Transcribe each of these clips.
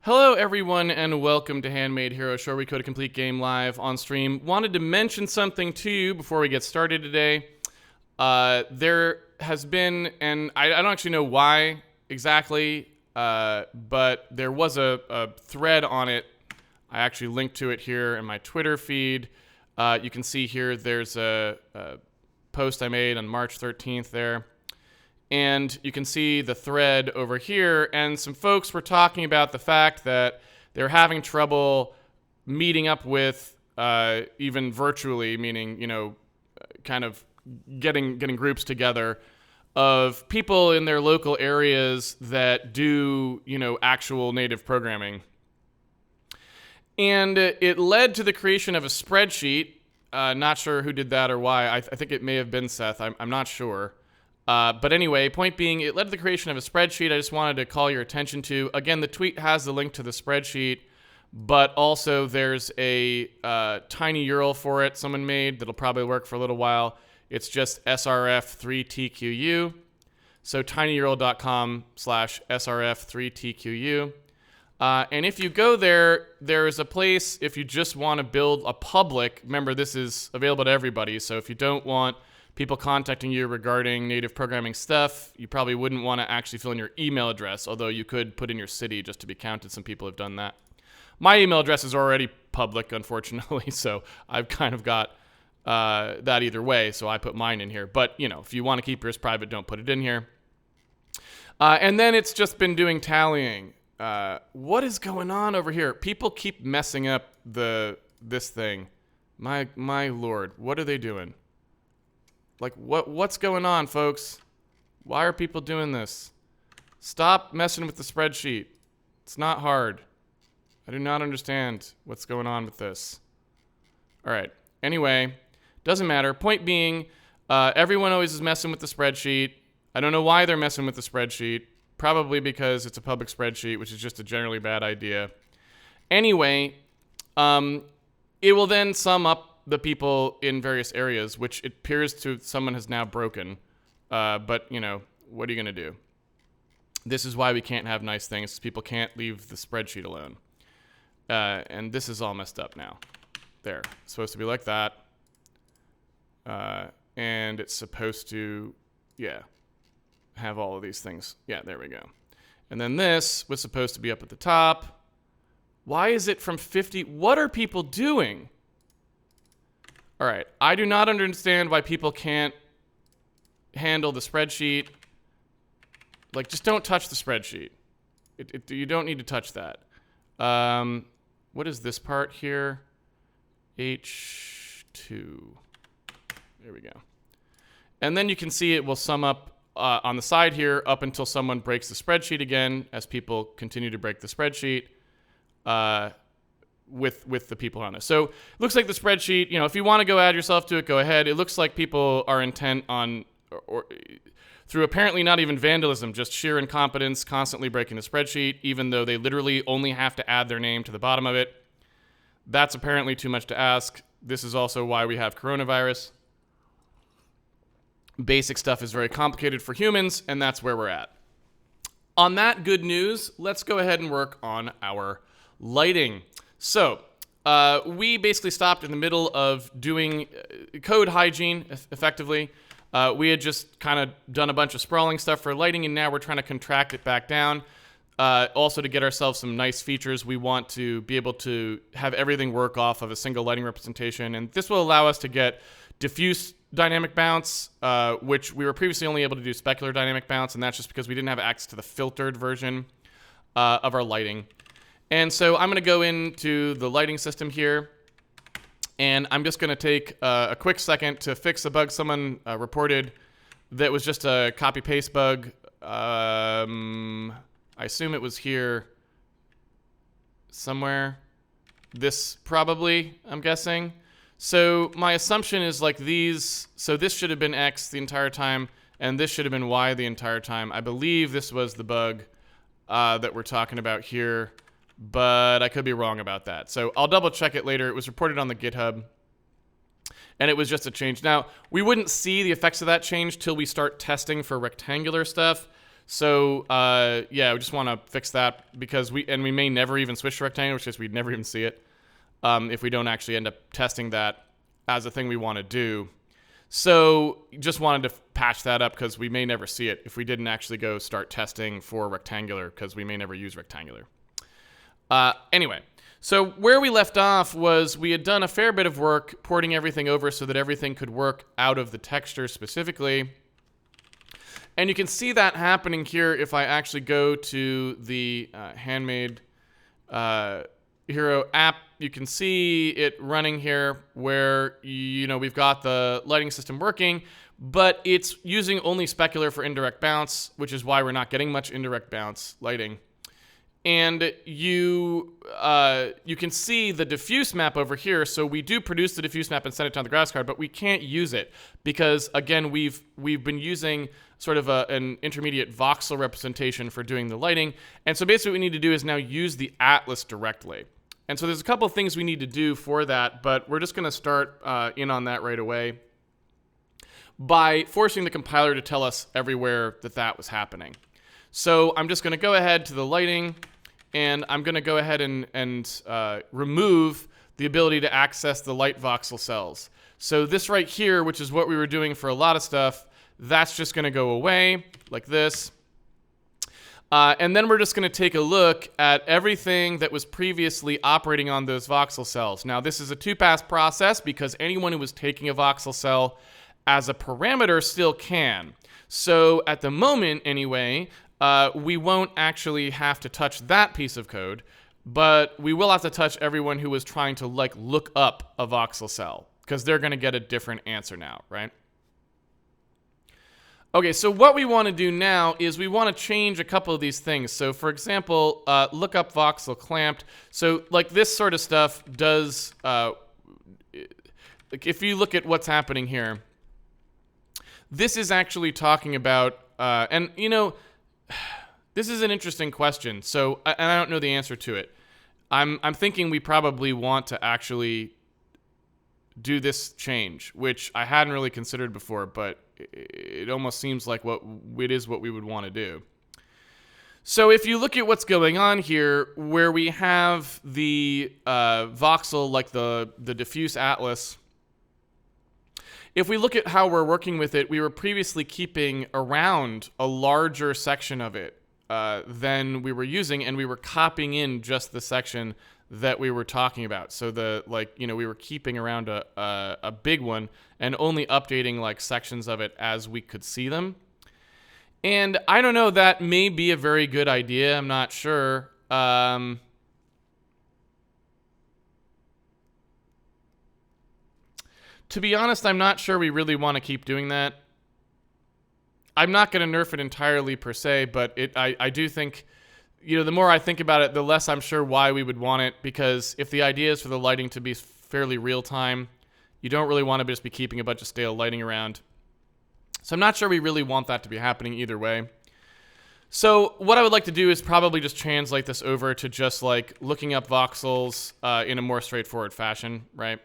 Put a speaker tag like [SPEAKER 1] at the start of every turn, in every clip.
[SPEAKER 1] Hello, everyone, and welcome to Handmade Hero, where we code a complete game live on stream. Wanted to mention something to you before we get started today. There has been, and I don't actually know why exactly, but there was a thread on it. I actually linked to it here in my Twitter feed. You can see here there's a post I made on March 13th there. And you can see the thread over here, and some folks were talking about the fact that they're having trouble meeting up with, even virtually, meaning, kind of getting groups together of people in their local areas that do, actual native programming. And it led to the creation of a spreadsheet. Not sure who did that or why. I think it may have been Seth. I'm not sure. But anyway, point being, it led to the creation of a spreadsheet I just wanted to call your attention to. Again, the tweet has the link to the spreadsheet, but also there's a tiny URL for it someone made that'll probably work for a little while. It's just srf3tqu. So tinyurl.com/srf3tqu. And if you go there, there's a place if you just want to build a public. Remember, this is available to everybody. So if you don't want people contacting you regarding native programming stuff, you probably wouldn't want to actually fill in your email address, although you could put in your city just to be counted. Some people have done that. My email address is already public, unfortunately, so I've kind of got that either way, so I put mine in here. But, if you want to keep yours private, don't put it in here. And then it's just been doing tallying. What is going on over here? People keep messing up this thing. My lord, what are they doing? Like, what's going on, folks? Why are people doing this? Stop messing with the spreadsheet. It's not hard. I do not understand what's going on with this. All right. Anyway, doesn't matter. Point being, everyone always is messing with the spreadsheet. I don't know why they're messing with the spreadsheet. Probably because it's a public spreadsheet, which is just a generally bad idea. Anyway, it will then sum up the people in various areas, which it appears to someone has now broken. But, what are you going to do? This is why we can't have nice things. People can't leave the spreadsheet alone. And this is all messed up now. There. It's supposed to be like that. And it's supposed to, have all of these things. Yeah, there we go. And then this was supposed to be up at the top. Why is it from 50? What are people doing? All right, I do not understand why people can't handle the spreadsheet. Like, just don't touch the spreadsheet. You don't need to touch that. What is this part here? H2. There we go. And then you can see it will sum up on the side here up until someone breaks the spreadsheet again, as people continue to break the spreadsheet. With the people on it. So it looks like the spreadsheet, if you want to go add yourself to it, go ahead. It looks like people are intent on, or through apparently not even vandalism, just sheer incompetence, constantly breaking the spreadsheet, even though they literally only have to add their name to the bottom of it. That's apparently too much to ask. This is also why we have coronavirus. Basic stuff is very complicated for humans, and that's where we're at. On that good news, let's go ahead and work on our lighting. So, we basically stopped in the middle of doing code hygiene, effectively. We had just kind of done a bunch of sprawling stuff for lighting, and now we're trying to contract it back down. Also, to get ourselves some nice features, we want to be able to have everything work off of a single lighting representation, and this will allow us to get diffuse dynamic bounce, which we were previously only able to do specular dynamic bounce, and that's just because we didn't have access to the filtered version of our lighting. And so I'm going to go into the lighting system here, and I'm just going to take a quick second to fix a bug someone reported that was just a copy-paste bug. I assume it was here somewhere. This probably, I'm guessing. So my assumption is like these. So this should have been X the entire time, and this should have been Y the entire time. I believe this was the bug that we're talking about here. But I could be wrong about that. So I'll double check it later. It was reported on the GitHub, and it was just a change. Now, we wouldn't see the effects of that change till we start testing for rectangular stuff. So yeah, we just want to fix that because we may never even switch to rectangular, which is we'd never even see it if we don't actually end up testing that as a thing we want to do. So just wanted to patch that up because we may never see it if we didn't actually go start testing for rectangular because we may never use rectangular. Anyway, so where we left off was we had done a fair bit of work porting everything over so that everything could work out of the texture specifically. And you can see that happening here if I actually go to the Handmade Hero app. You can see it running here where, we've got the lighting system working, but it's using only specular for indirect bounce, which is why we're not getting much indirect bounce lighting. And you can see the diffuse map over here. So we do produce the diffuse map and send it down the graphics card, but we can't use it because, again, we've been using sort of an intermediate voxel representation for doing the lighting. And so basically what we need to do is now use the atlas directly. And so there's a couple of things we need to do for that, but we're just going to start in on that right away by forcing the compiler to tell us everywhere that was happening. So I'm just going to go ahead to the lighting, and I'm going to go ahead and remove the ability to access the light voxel cells. So this right here, which is what we were doing for a lot of stuff, that's just going to go away like this. And then we're just going to take a look at everything that was previously operating on those voxel cells. Now, this is a two-pass process because anyone who was taking a voxel cell as a parameter still can. So at the moment, anyway, we won't actually have to touch that piece of code, but we will have to touch everyone who was trying to look up a voxel cell because they're going to get a different answer now, right? Okay, so what we want to do now is we want to change a couple of these things. So for example, look up voxel clamped. So this sort of stuff does, if you look at what's happening here, this is actually talking about, and this is an interesting question. So, and I don't know the answer to it. I'm thinking we probably want to actually do this change, which I hadn't really considered before, but it almost seems like what we would want to do. So if you look at what's going on here, where we have the voxel, like the diffuse atlas, if we look at how we're working with it, we were previously keeping around a larger section of it than we were using, and we were copying in just the section that we were talking about. So we were keeping around a big one and only updating sections of it as we could see them. And I don't know, that may be a very good idea. I'm not sure. To be honest, I'm not sure we really want to keep doing that. I'm not going to nerf it entirely per se, but I do think, the more I think about it, the less I'm sure why we would want it, because if the idea is for the lighting to be fairly real time, you don't really want to just be keeping a bunch of stale lighting around. So I'm not sure we really want that to be happening either way. So what I would like to do is probably just translate this over to just looking up voxels in a more straightforward fashion, right?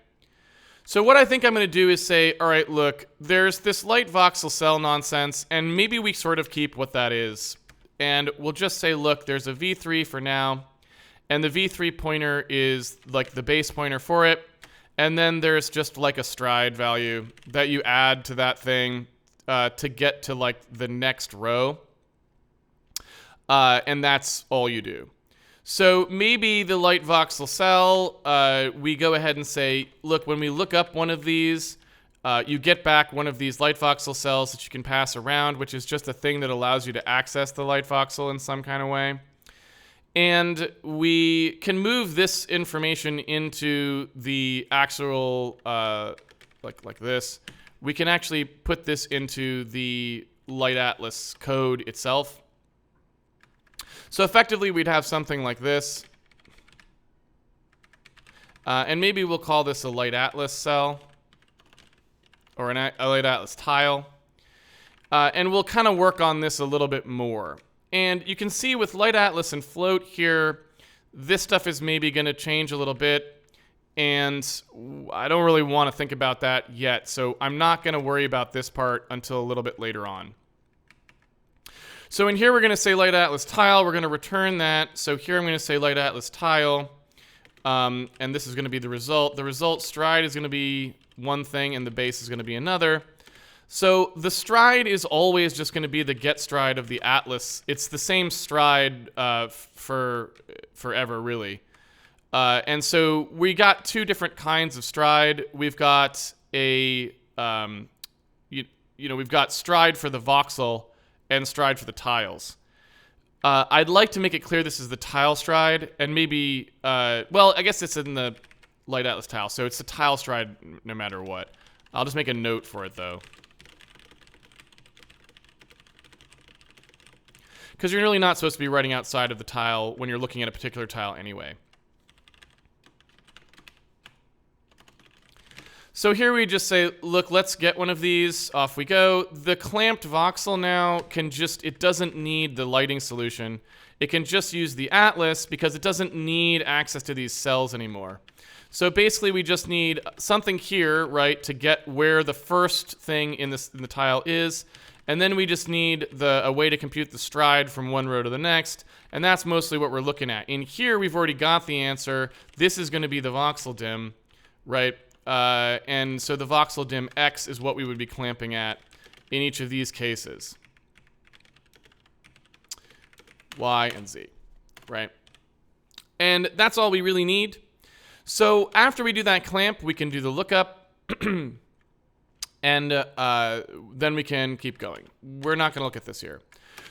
[SPEAKER 1] So what I think I'm going to do is say, all right, look, there's this light voxel cell nonsense, and maybe we sort of keep what that is. And we'll just say, look, there's a V3 for now, and the V3 pointer is the base pointer for it. And then there's just a stride value that you add to that thing to get to the next row. And that's all you do. So maybe the light voxel cell, we go ahead and say, look, when we look up one of these, you get back one of these light voxel cells that you can pass around, which is just a thing that allows you to access the light voxel in some kind of way. And we can move this information into the actual, like this. We can actually put this into the light atlas code itself. So effectively, we'd have something like this. And maybe we'll call this a light atlas cell, or a light atlas tile. And we'll kind of work on this a little bit more. And you can see with light atlas and float here, this stuff is maybe going to change a little bit. And I don't really want to think about that yet. So I'm not going to worry about this part until a little bit later on. So in here, we're going to say light atlas tile. We're going to return that. So here I'm going to say light atlas tile. And this is going to be the result. The result stride is going to be one thing, and the base is going to be another. So the stride is always just going to be the get stride of the atlas. It's the same stride for forever, really. And so we got two different kinds of stride. We've got a we've got stride for the voxel and stride for the tiles. I'd like to make it clear this is the tile stride, and maybe, well, I guess it's in the light atlas tile, so it's the tile stride no matter what. I'll just make a note for it, though. Because you're really not supposed to be writing outside of the tile when you're looking at a particular tile anyway. So here we just say, look, let's get one of these. Off we go. The clamped voxel now can just, it doesn't need the lighting solution. It can just use the atlas because it doesn't need access to these cells anymore. So basically we just need something here, right, to get where the first thing in the tile is. And then we just need a way to compute the stride from one row to the next. And that's mostly what we're looking at. In here, we've already got the answer. This is going to be the voxel dim, right? And so the voxel dim X is what we would be clamping at in each of these cases. Y and Z, right? And that's all we really need. So after we do that clamp, we can do the lookup, and then we can keep going. We're not going to look at this here.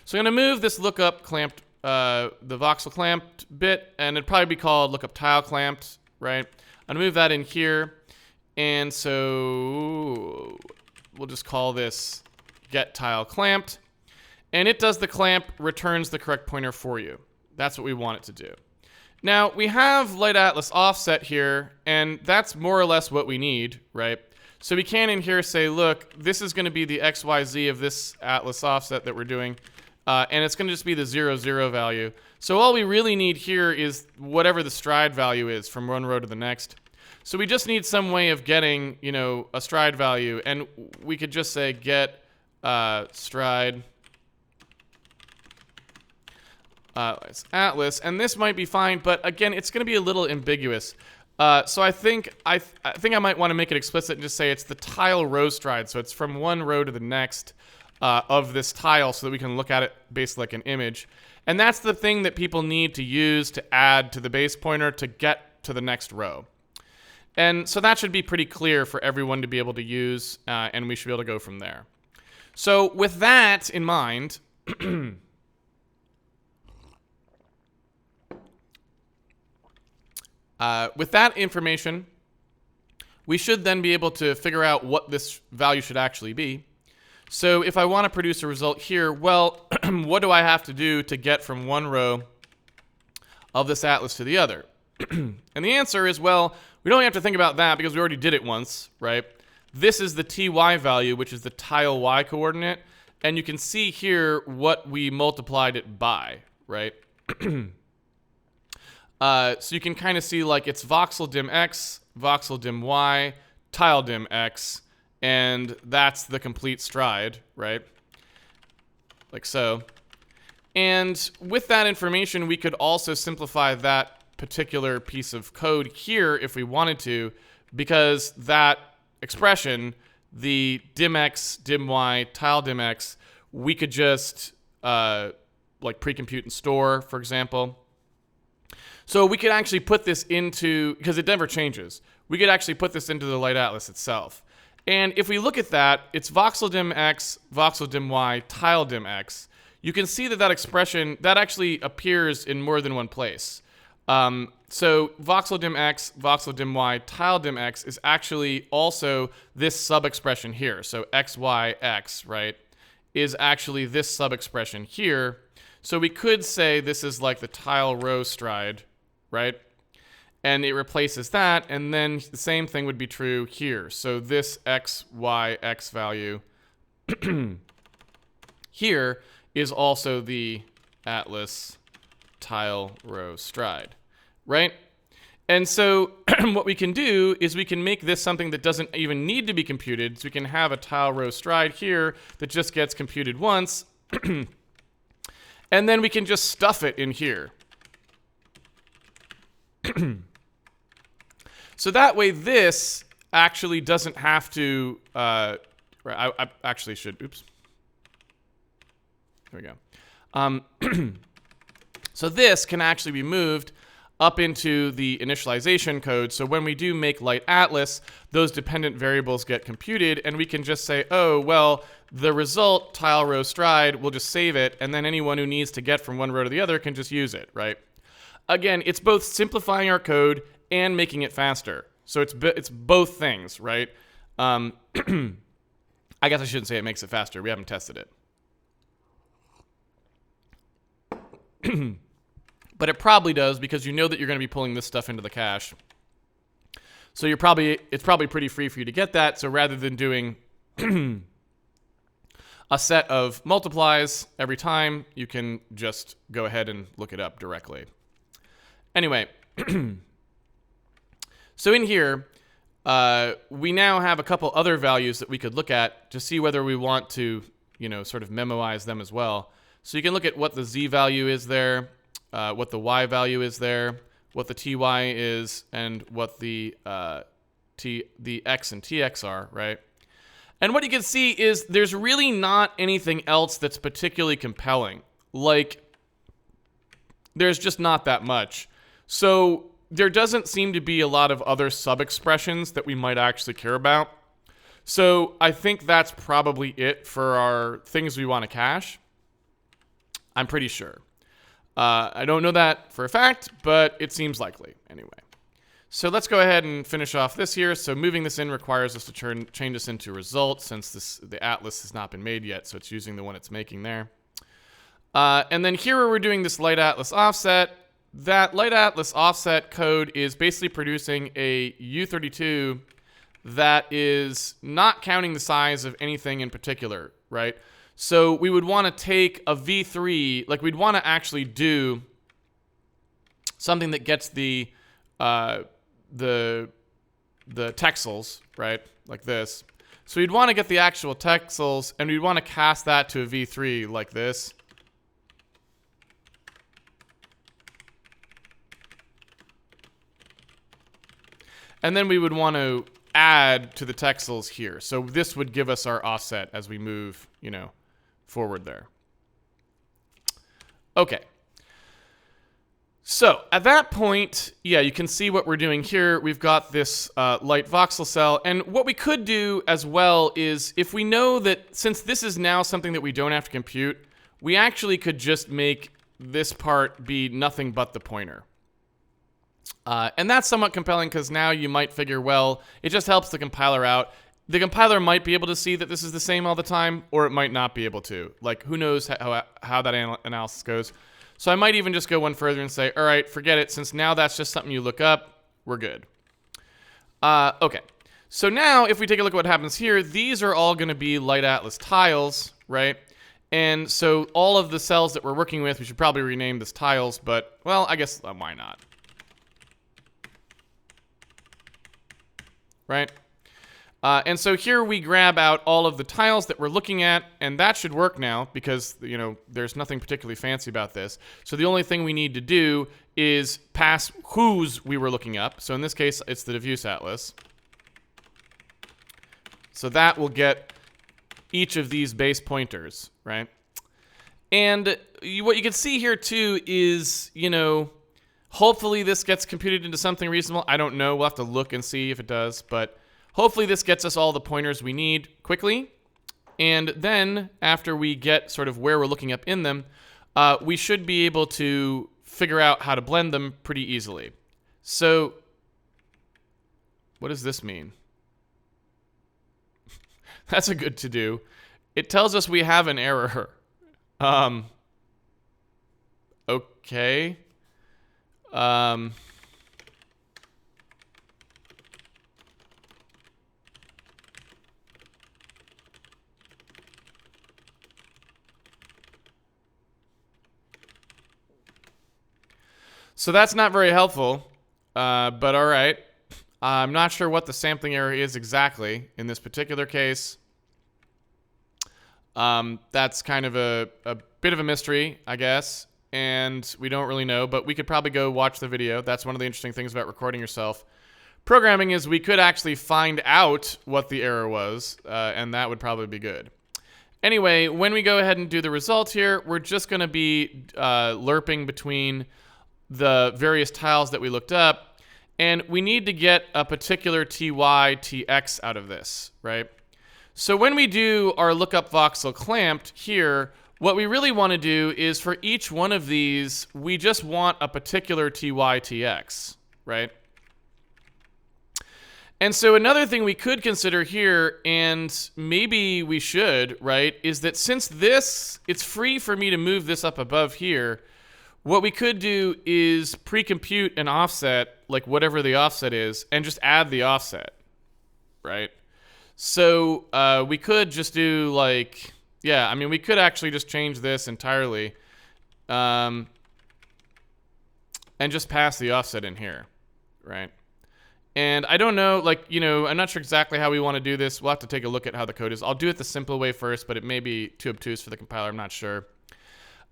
[SPEAKER 1] So I'm going to move this lookup clamped, the voxel clamped bit, and it'd probably be called lookup tile clamped, right? I'm going to move that in here. And so we'll just call this get tile clamped. And it does the clamp, returns the correct pointer for you. That's what we want it to do. Now, we have light atlas offset here, and that's more or less what we need, right? So we can in here say, look, this is going to be the XYZ of this atlas offset that we're doing, and it's going to just be the 0, 0 value. So all we really need here is whatever the stride value is from one row to the next. So we just need some way of getting, a stride value, and we could just say get stride atlas, and this might be fine, but again, it's going to be a little ambiguous. So I think I might want to make it explicit and just say it's the tile row stride, so it's from one row to the next of this tile, so that we can look at it basically like an image. And that's the thing that people need to use to add to the base pointer to get to the next row. And so that should be pretty clear for everyone to be able to use, and we should be able to go from there. So with that in mind, with that information, we should then be able to figure out what this value should actually be. So if I want to produce a result here, well, what do I have to do to get from one row of this atlas to the other? And the answer is, well, we don't have to think about that because we already did it once, right? This is the ty value, which is the tile y coordinate, and you can see here what we multiplied it by, right? So you can kind of see like it's voxel dim x, voxel dim y, tile dim x, and that's the complete stride, right? Like so. And with that information, we could also simplify that particular piece of code here if we wanted to, because that expression, the dim x, dim y, tile dim x, we could just like pre-compute and store, for example. So we could actually put this into, because it never changes, we could actually put this into the light atlas itself. And if we look at that, it's voxel dim x, voxel dim y, tile dim x. You can see that that expression, that actually appears in more than one place. So voxel dim x, voxel dim y, tile dim x is actually also this sub-expression here. So x, y, x, right, is actually this sub-expression here. So we could say this is like the tile row stride, right? And it replaces that, and then the same thing would be true here. So this x, y, x value here is also the atlas tile row stride, right? And so what we can do is we can make this something that doesn't even need to be computed. So we can have a tile row stride here that just gets computed once. And then we can just stuff it in here. So that way this actually doesn't have to, I actually should, oops. There we go. So this can actually be moved up into the initialization code. So when we do make light atlas, those dependent variables get computed, and we can just say, oh, well, the result tile row stride, we'll just save it, and then anyone who needs to get from one row to the other can just use it, right? Again, it's both simplifying our code and making it faster. So it's both things, right? I guess I shouldn't say it makes it faster. We haven't tested it. But it probably does, because you know that you're going to be pulling this stuff into the cache. So it's probably pretty free for you to get that. So rather than doing a set of multiplies every time, you can just go ahead and look it up directly. Anyway, so in here, we now have a couple other values that we could look at to see whether we want to, sort of memoize them as well. So you can look at what the Z value is there, what the Y value is there, what the TY is, and what the X and TX are, right? And what you can see is there's really not anything else that's particularly compelling. Like, there's just not that much. So there doesn't seem to be a lot of other sub-expressions that we might actually care about. So I think that's probably it for our things we want to cache. I'm pretty sure. I don't know that for a fact, but it seems likely anyway. So let's go ahead and finish off this here. So moving this in requires us to change this into result, since the atlas has not been made yet, so it's using the one it's making there. And then here where we're doing this light atlas offset, that light atlas offset code is basically producing a U32 that is not counting the size of anything in particular, right? So we would want to take a V3, like we'd want to actually do something that gets the texels, right? Like this. So we'd want to get the actual texels, and we'd want to cast that to a V3 like this. And then we would want to add to the texels here. So this would give us our offset as we move, forward there. Okay. So at that point, yeah, you can see what we're doing here. We've got this light voxel cell. And what we could do as well is, if we know that since this is now something that we don't have to compute, we actually could just make this part be nothing but the pointer. And that's somewhat compelling, because now you might figure, well, it just helps the compiler out. The compiler might be able to see that this is the same all the time, or it might not be able to. Like, who knows how that analysis goes. So I might even just go one further and say, all right, forget it. Since now that's just something you look up, we're good. Okay. So now if we take a look at what happens here, these are all going to be light atlas tiles, right? And so all of the cells that we're working with, we should probably rename this tiles, but, well, I guess why not? Right? And so here we grab out all of the tiles that we're looking at, and that should work now because, there's nothing particularly fancy about this. So the only thing we need to do is pass whose we were looking up. So in this case, it's the diffuse atlas. So that will get each of these base pointers, right? And what you can see here too is, hopefully this gets computed into something reasonable. I don't know. We'll have to look and see if it does, but hopefully this gets us all the pointers we need quickly. And then after we get sort of where we're looking up in them, we should be able to figure out how to blend them pretty easily. So what does this mean? That's a good to do. It tells us we have an error. Okay. So that's not very helpful, but all right. I'm not sure what the sampling error is exactly in this particular case. That's kind of a bit of a mystery, I guess, and we don't really know, but we could probably go watch the video. That's one of the interesting things about recording yourself. Programming is we could actually find out what the error was, and that would probably be good. Anyway, when we go ahead and do the result here, we're just going to be lerping between the various tiles that we looked up, and we need to get a particular ty, tx out of this, right? So when we do our lookup voxel clamped here, what we really want to do is for each one of these, we just want a particular ty, tx, right? And so another thing we could consider here, and maybe we should, right, is that since this, it's free for me to move this up above here, what we could do is pre-compute an offset, like whatever the offset is, and just add the offset, right? So we could just do like, yeah, I mean, we could actually just change this entirely and just pass the offset in here, right? And I don't know, like, you know, I'm not sure exactly how we want to do this. We'll have to take a look at how the code is. I'll do it the simple way first, but it may be too obtuse for the compiler. I'm not sure.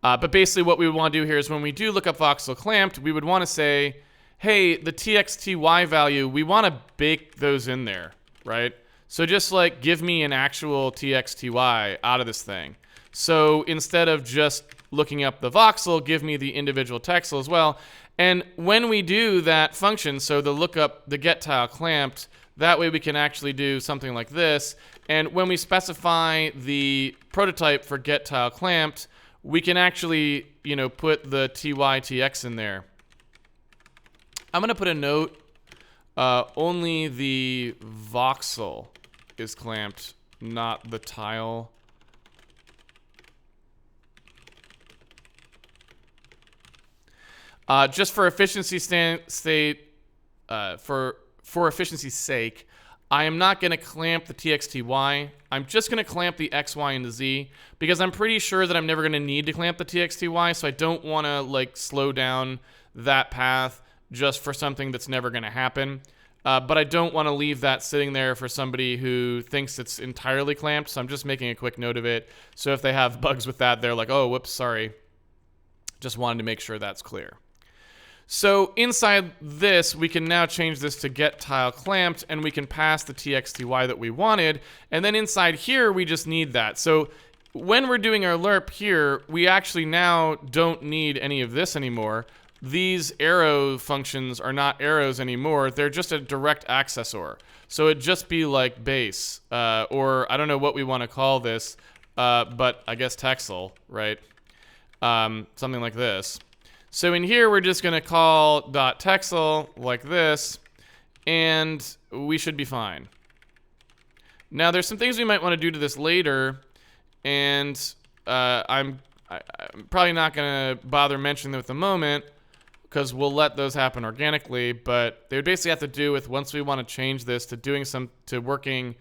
[SPEAKER 1] But basically what we would want to do here is when we do look up voxel clamped, we would want to say, hey, the txty value, we want to bake those in there, right? So just like give me an actual txty out of this thing. So instead of just looking up the voxel, give me the individual texel as well. And when we do that function, so the lookup, the get tile clamped, that way we can actually do something like this. And when we specify the prototype for get tile clamped, we can actually, you know, put the ty/tx in there. I'm going to put a note. Only the voxel is clamped, not the tile. Just for efficiency's sake, I am not going to clamp the txty. I'm just going to clamp the x, y, and the z because I'm pretty sure that I'm never going to need to clamp the txty, so I don't want to like slow down that path just for something that's never going to happen. But I don't want to leave that sitting there for somebody who thinks it's entirely clamped, so I'm just making a quick note of it. So if they have bugs with that, they're like, oh, whoops, sorry. Just wanted to make sure that's clear. So inside this, we can now change this to get tile clamped, and we can pass the txty that we wanted. And then inside here, we just need that. So when we're doing our lerp here, we actually now don't need any of this anymore. These arrow functions are not arrows anymore. They're just a direct accessor. So it'd just be like base, or I don't know what we want to call this, but I guess texel, right? Something like this. So in here, we're just going to call .texel like this, and we should be fine. Now, there's some things we might want to do to this later, and I'm probably not going to bother mentioning them at the moment because we'll let those happen organically, but they would basically have to do with once we want to change this to working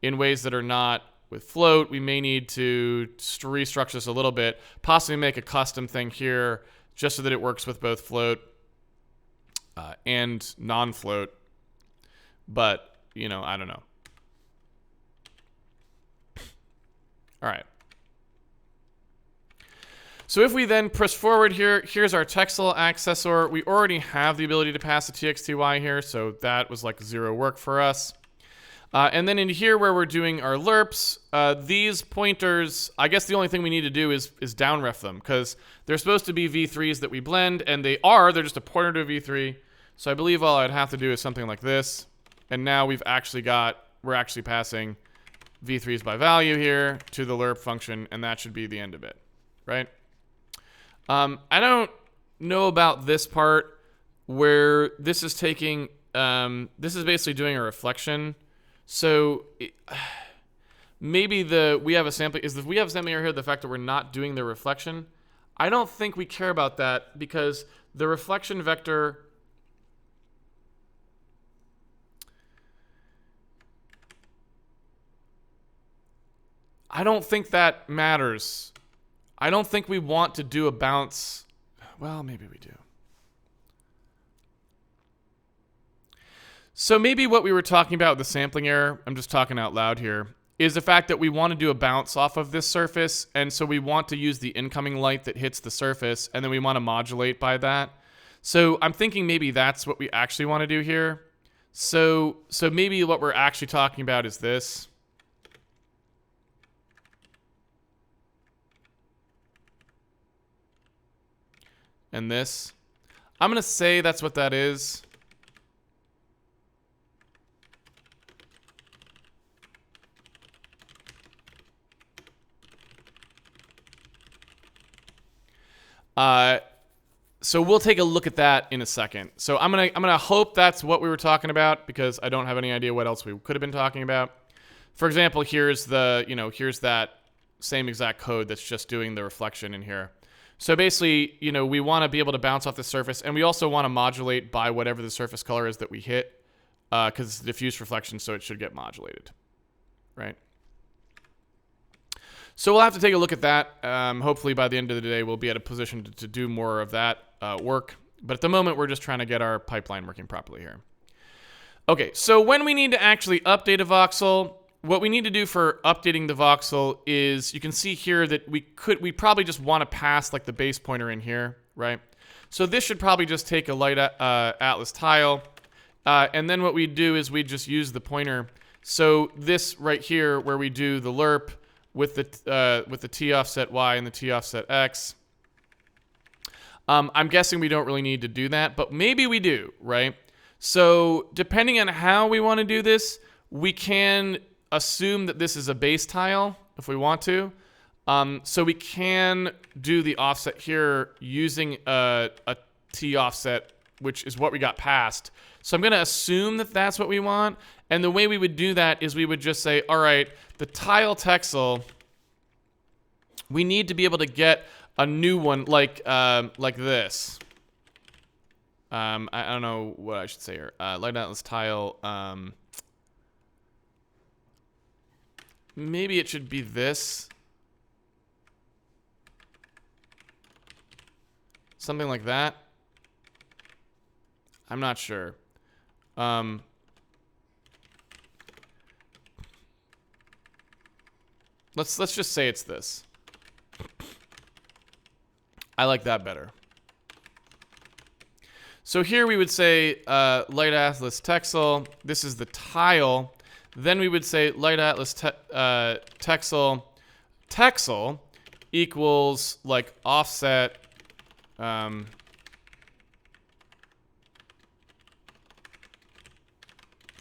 [SPEAKER 1] in ways that are not with float, we may need to restructure this a little bit, possibly make a custom thing here just so that it works with both float and non-float. But, you know, I don't know. All right. So if we then press forward here, here's our texel accessor. We already have the ability to pass the txty here, so that was like zero work for us. And then in here where we're doing our lerps, these pointers, I guess the only thing we need to do is downref them because they're supposed to be v3s that we blend, and they're just a pointer to a v3. So I believe all I'd have to do is something like this. And now we're actually passing v3s by value here to the lerp function, and that should be the end of it, right? I don't know about this part where this is taking, this is basically doing a reflection. So maybe we have a sampling error here, the fact that we're not doing the reflection. I don't think we care about that because the reflection vector, I don't think that matters. I don't think we want to do a bounce. Well, maybe we do. So maybe what we were talking about with the sampling error, I'm just talking out loud here, is the fact that we want to do a bounce off of this surface, and so we want to use the incoming light that hits the surface, and then we want to modulate by that. So I'm thinking maybe that's what we actually want to do here. So maybe what we're actually talking about is this. And this. I'm going to say that's what that is. So we'll take a look at that in a second. So I'm gonna hope that's what we were talking about, because I don't have any idea what else we could have been talking about. For example, here's here's that same exact code that's just doing the reflection in here. So basically, we want to be able to bounce off the surface, and we also want to modulate by whatever the surface color is that we hit, because it's diffuse reflection, so it should get modulated, right? So we'll have to take a look at that. Hopefully by the end of the day, we'll be at a position to do more of that work. But at the moment, we're just trying to get our pipeline working properly here. Okay, so when we need to actually update a voxel, what we need to do for updating the voxel is, you can see here that we probably just want to pass like the base pointer in here, right? So this should probably just take a light atlas tile. And then what we do is we just use the pointer. So this right here, where we do the lerp, with the t offset y and the t offset x. I'm guessing we don't really need to do that, but maybe we do, right? So depending on how we want to do this, we can assume that this is a base tile if we want to. So we can do the offset here using a t offset, which is what we got passed. So I'm going to assume that that's what we want. And the way we would do that is we would just say, all right, the tile texel, we need to be able to get a new one like this. I don't know what I should say here. Light atlas tile. Maybe it should be this. Something like that. I'm not sure. Let's just say it's this. I like that better. So here we would say light atlas texel. This is the tile. Then we would say light atlas texel. Texel equals like offset.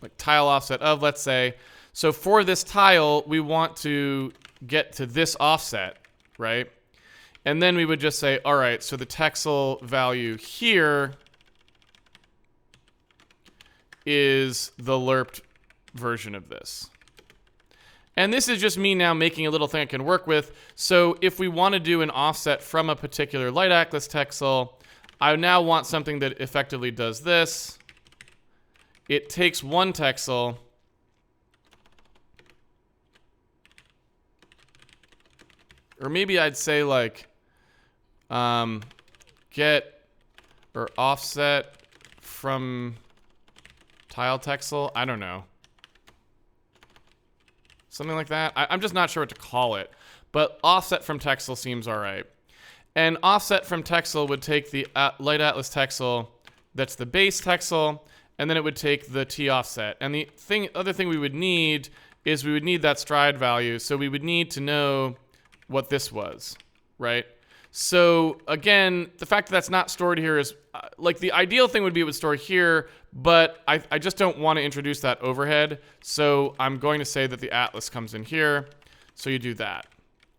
[SPEAKER 1] Like tile offset of, let's say. So for this tile, we want to get to this offset, right? And then we would just say, all right, so the texel value here is the lerped version of this. And this is just me now making a little thing I can work with. So if we want to do an offset from a particular light atlas texel, I now want something that effectively does this. It takes one texel, or maybe I'd say like get or offset from tile texel. I don't know. Something like that. I'm just not sure what to call it. But offset from texel seems all right. And offset from texel would take the light atlas texel that's the base texel, and then it would take the t offset. And the other thing we would need is we would need that stride value. So we would need to know what this was, right? So again, the fact that that's not stored here is like the ideal thing would be it would store here, but I just don't want to introduce that overhead. So I'm going to say that the atlas comes in here. So you do that,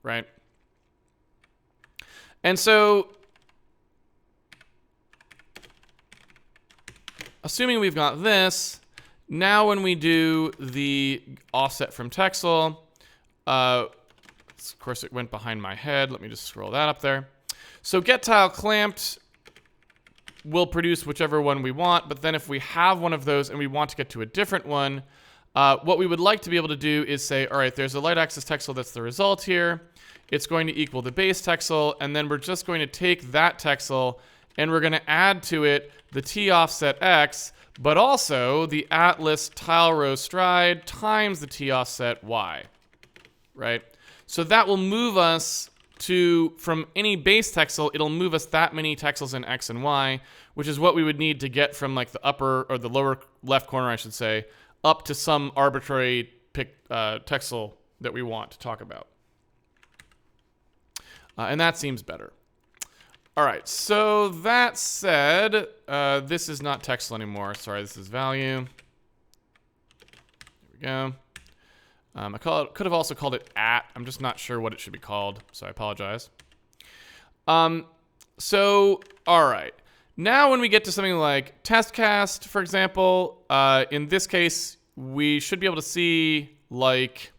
[SPEAKER 1] right? And so assuming we've got this, now when we do the offset from texel, of course it went behind my head. Let me just scroll that up there. So get tile clamped will produce whichever one we want, but then if we have one of those and we want to get to a different one, what we would like to be able to do is say, all right, there's a light axis texel that's the result here. It's going to equal the base texel, and then we're just going to take that texel and we're going to add to it the t offset x, but also the atlas tile row stride times the t offset y, right? So that will move us to, from any base texel, it'll move us that many texels in X and Y, which is what we would need to get from like the upper, or the lower left corner, I should say, up to some arbitrary texel that we want to talk about. And that seems better. All right, so that said, this is not texel anymore. Sorry, this is value. There we go. I could have also called it at. I'm just not sure what it should be called, so I apologize. So, all right. Now when we get to something like testcast, for example, in this case, we should be able to see like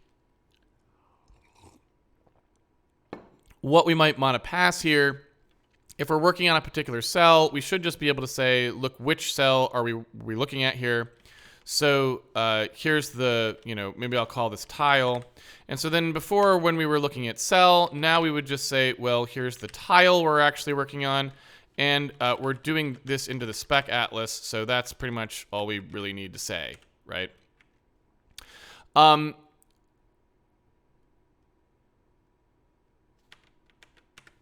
[SPEAKER 1] what we might want to pass here. If we're working on a particular cell, we should just be able to say, look, which cell are we looking at here? So here's the, maybe I'll call this tile. And so then before, when we were looking at cell, now we would just say, well, here's the tile we're actually working on. And we're doing this into the spec atlas. So that's pretty much all we really need to say, right?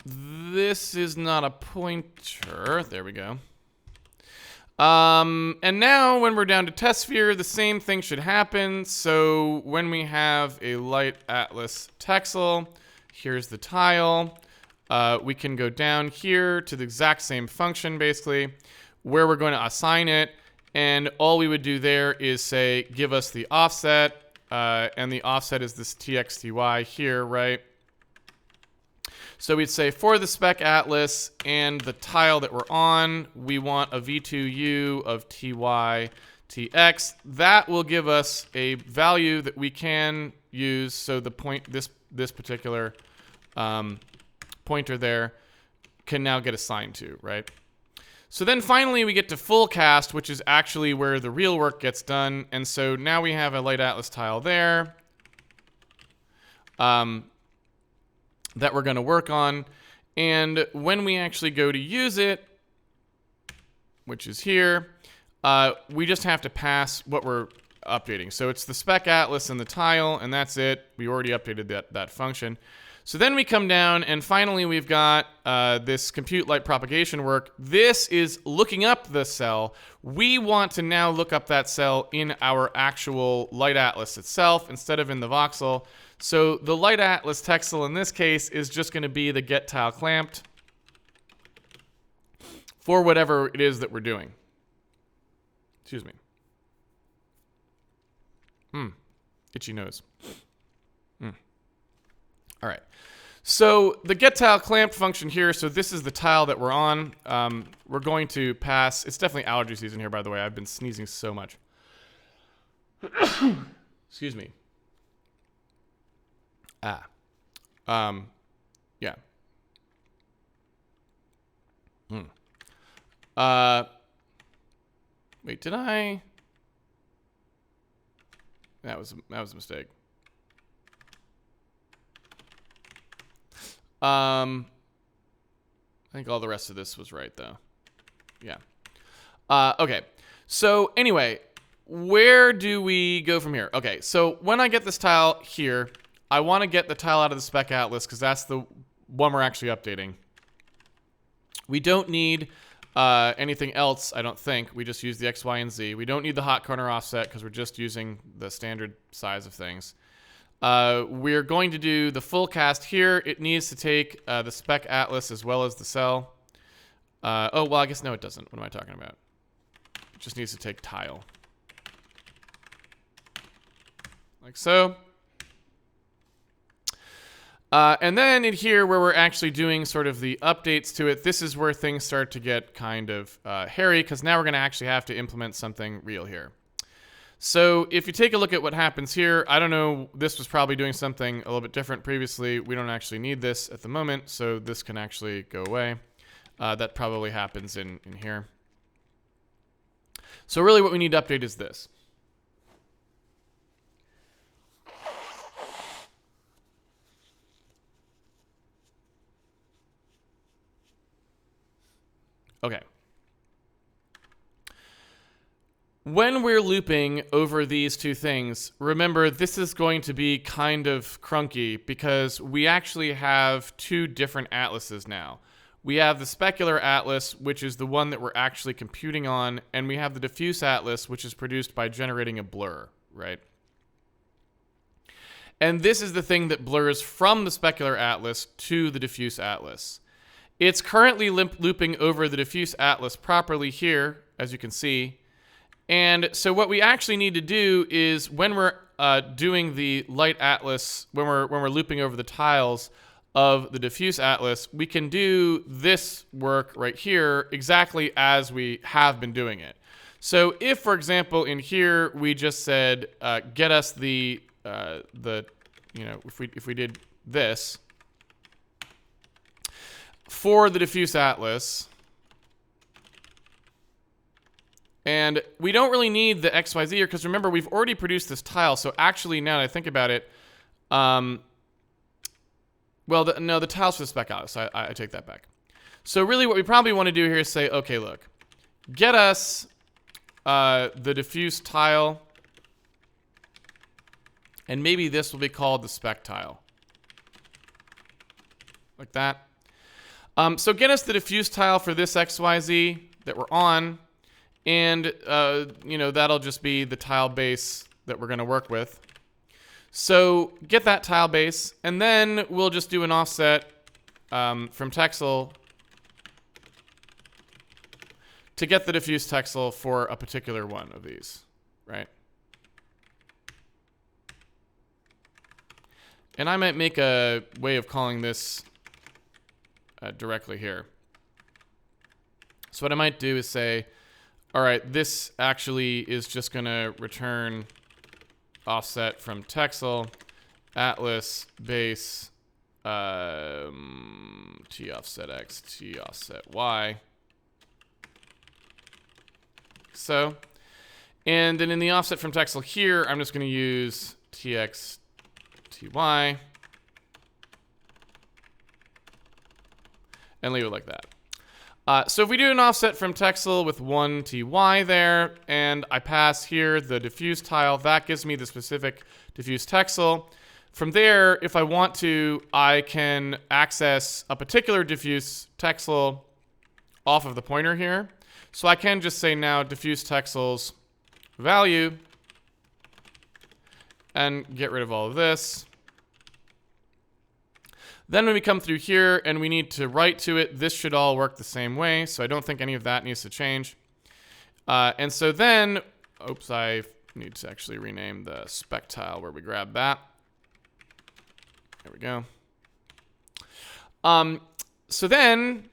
[SPEAKER 1] This is not a pointer. There we go. And now when we're down to test sphere, the same thing should happen. So when we have a light atlas texel, here's the tile. We can go down here to the exact same function, basically, where we're going to assign it. And all we would do there is say, give us the offset. And the offset is this txty here, right? So we'd say for the spec atlas and the tile that we're on, we want a v2u of ty tx. That will give us a value that we can use. So the this particular pointer there can now get assigned to, right? So then finally we get to full cast, which is actually where the real work gets done. And so now we have a light atlas tile there. That we're going to work on. And when we actually go to use it, which is here, we just have to pass what we're updating. So it's the spec atlas and the tile, and that's it. We already updated that function. So then we come down, and finally we've got this compute light propagation work. This is looking up the cell. We want to now look up that cell in our actual light atlas itself instead of in the voxel. So the light atlas texel in this case is just going to be the get tile clamped for whatever it is that we're doing. Excuse me. Itchy nose. All right. So the get tile clamped function here, so this is the tile that we're on. We're going to pass, it's definitely allergy season here, by the way. I've been sneezing so much. Excuse me. Yeah. Wait, did I? That was a mistake. I think all the rest of this was right, though. Yeah. Okay. So anyway, where do we go from here? Okay, so when I get this tile here, I want to get the tile out of the spec atlas because that's the one we're actually updating. We don't need anything else, I don't think. We just use the X, Y, and Z. We don't need the hot corner offset because we're just using the standard size of things. We're going to do the full cast here. It needs to take the spec atlas as well as the cell. Oh, well, I guess no, it doesn't. What am I talking about? It just needs to take tile. Like so. And then in here where we're actually doing sort of the updates to it, this is where things start to get kind of hairy because now we're going to actually have to implement something real here. So if you take a look at what happens here, I don't know, this was probably doing something a little bit different previously. We don't actually need this at the moment, so this can actually go away. That probably happens in here. So really what we need to update is this. Okay. When we're looping over these two things, remember this is going to be kind of crunky because we actually have two different atlases now. We have the specular atlas, which is the one that we're actually computing on, and we have the diffuse atlas, which is produced by generating a blur, right? And this is the thing that blurs from the specular atlas to the diffuse atlas. It's currently looping over the diffuse atlas properly here, as you can see. And so what we actually need to do is when we're doing the light atlas, when we're looping over the tiles of the diffuse atlas, we can do this work right here exactly as we have been doing it. So if, for example, in here we just said get us if we did this for the diffuse atlas. And we don't really need the XYZ here because remember, we've already produced this tile. So actually, now that I think about it, the tile's for the spec atlas. So I take that back. So really what we probably want to do here is say, okay, look, get us the diffuse tile. And maybe this will be called the spec tile. Like that. So get us the diffuse tile for this XYZ that we're on. And, that'll just be the tile base that we're going to work with. So get that tile base, and then we'll just do an offset from Texel to get the diffuse Texel for a particular one of these, right? And I might make a way of calling this directly here. So what I might do is say, all right, this actually is just going to return offset from Texel, atlas, base, t offset x, t offset y. So, and then in the offset from Texel here, I'm just going to use tx, ty, and leave it like that. So if we do an offset from Texel with 1 ty there, and I pass here the diffuse tile, that gives me the specific diffuse Texel. From there, if I want to, I can access a particular diffuse Texel off of the pointer here. So I can just say now diffuse Texel's value and get rid of all of this. Then when we come through here and we need to write to it, this should all work the same way. So I don't think any of that needs to change. And so then, oops, I need to actually rename the spec tile where we grab that. There we go. So then,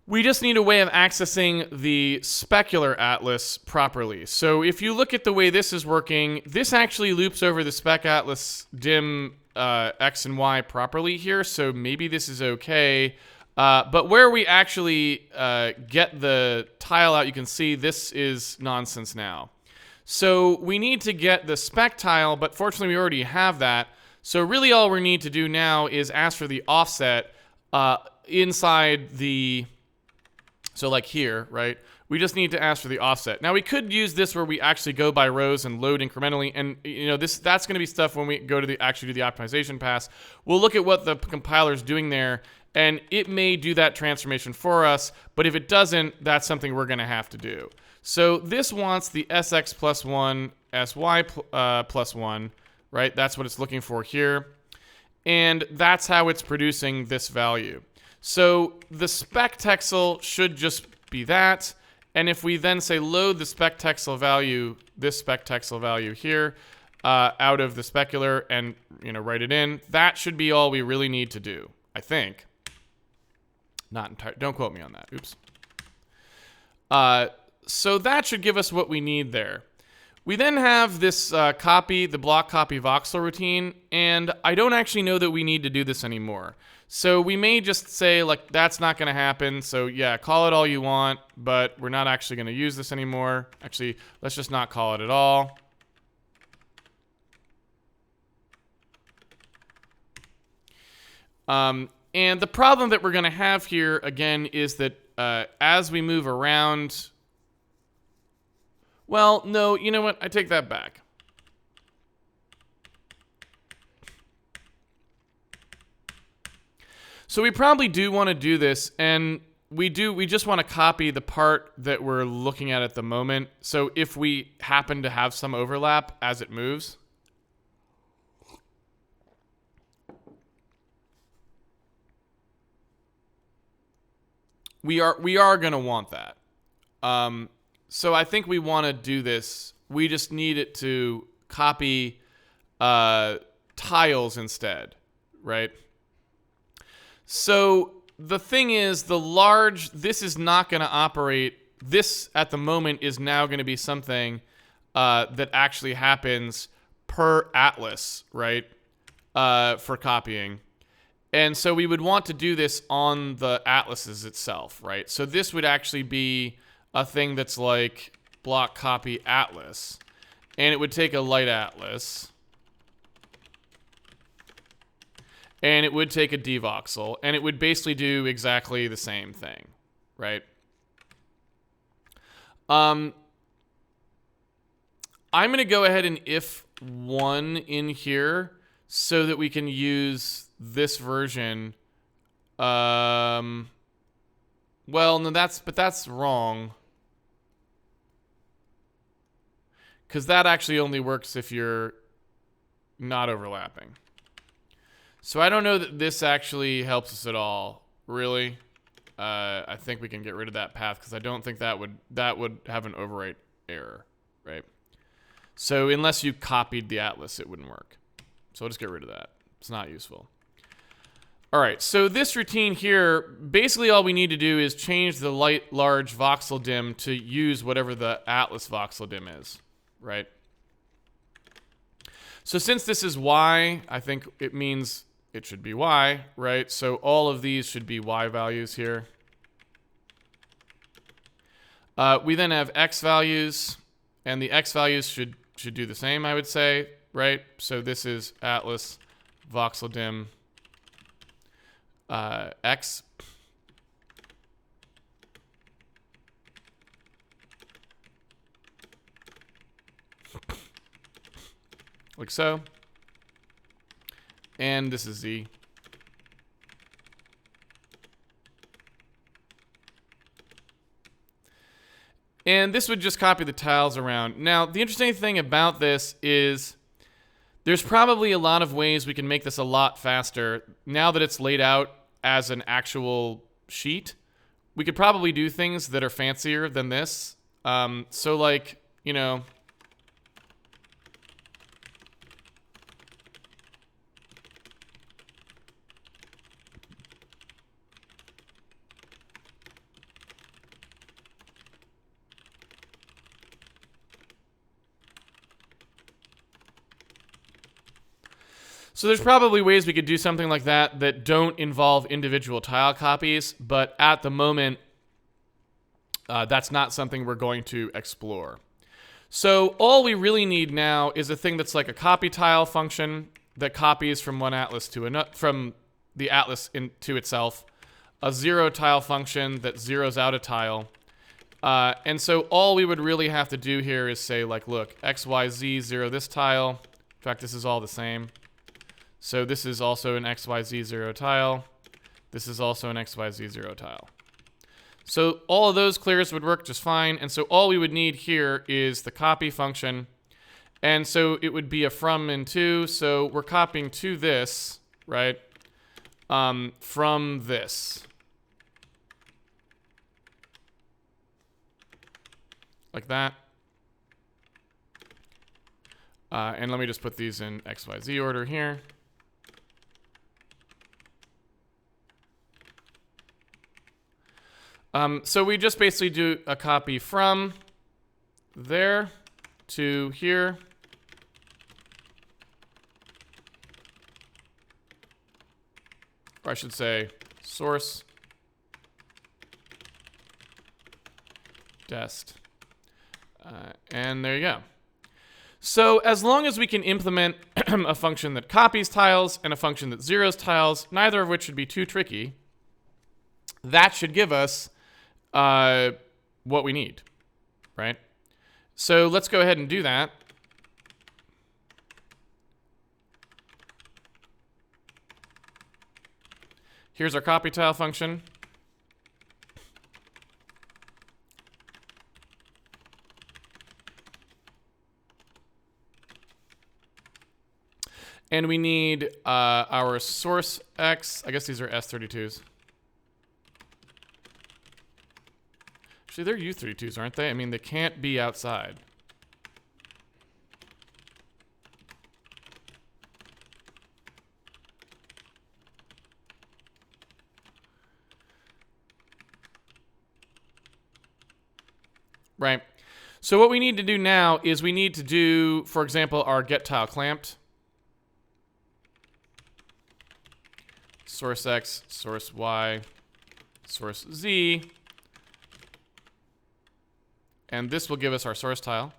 [SPEAKER 1] we just need a way of accessing the specular atlas properly. So if you look at the way this is working, this actually loops over the spec atlas dim x and y properly here. So maybe this is okay. But where we actually get the tile out, you can see this is nonsense now. So we need to get the spec tile, but fortunately we already have that. So really all we need to do now is ask for the offset inside the... So like here, right? We just need to ask for the offset. Now we could use this where we actually go by rows and load incrementally, and that's going to be stuff when we go to actually do the optimization pass. We'll look at what the compiler is doing there, and it may do that transformation for us. But if it doesn't, that's something we're going to have to do. So this wants the sx plus 1, sy plus 1, right? That's what it's looking for here, and that's how it's producing this value. So the spec Texel should just be that. And if we then say load the spec Texel value, this spec Texel value here, out of the specular and write it in, that should be all we really need to do, I think. Not entirely. Don't quote me on that. Oops. So that should give us what we need there. We then have this the block copy voxel routine, and I don't actually know that we need to do this anymore. So we may just say, like, that's not going to happen. So yeah, call it all you want, but we're not actually going to use this anymore. Actually, let's just not call it at all. And the problem that we're going to have here, again, is that as we move around... Well, no, you know what? I take that back. So we probably do want to do this, and we just want to copy the part that we're looking at the moment. So if we happen to have some overlap as it moves, we are going to want that. So I think we want to do this. We just need it to copy tiles instead, right? So the thing is, this is not going to operate. This, at the moment, is now going to be something that actually happens per atlas, right, for copying. And so we would want to do this on the atlases itself, right? So this would actually be a thing that's like block copy atlas. And it would take a light atlas. And it would take a devoxel, and it would basically do exactly the same thing, right? I'm going to go ahead and if 1 in here so that we can use this version. Well, no, that's wrong. Because that actually only works if you're not overlapping. So I don't know that this actually helps us at all, really. I think we can get rid of that path because I don't think that would have an overwrite error, right? So unless you copied the atlas, it wouldn't work. So I'll just get rid of that. It's not useful. All right, so this routine here, basically all we need to do is change the light large voxel dim to use whatever the atlas voxel dim is, right? So since this is Y, I think it means it should be Y, right? So all of these should be Y values here. We then have X values, and the X values should do the same, I would say, right? So this is atlas voxel dim X. Like so. And this is Z. And this would just copy the tiles around. Now, the interesting thing about this is there's probably a lot of ways we can make this a lot faster. Now that it's laid out as an actual sheet, we could probably do things that are fancier than this. So like, you know... So there's probably ways we could do something like that that don't involve individual tile copies, but at the moment, that's not something we're going to explore. So all we really need now is a thing that's like a copy tile function that copies from one atlas to another, from the atlas into itself, a zero tile function that zeroes out a tile. And so all we would really have to do here is say, like, look, X, Y, Z, zero this tile. In fact, this is all the same. So this is also an XYZ 0 tile. This is also an XYZ 0 tile. So all of those clears would work just fine. And so all we would need here is the copy function. And so it would be a from and to. So we're copying to this, right? From this. Like that. And let me just put these in XYZ order here. So we just basically do a copy from there to here. Or I should say source dest. And there you go. So as long as we can implement a function that copies tiles and a function that zeros tiles, neither of which should be too tricky. That should give us what we need, right? So let's go ahead and do that. Here's our copy tile function. And we need our source X. I guess these are S32s. Actually, they're U32s, aren't they? I mean, they can't be outside. Right. So what we need to do now is we need to do, for example, our get tile clamped. Source X, source Y, source Z. And this will give us our source tile.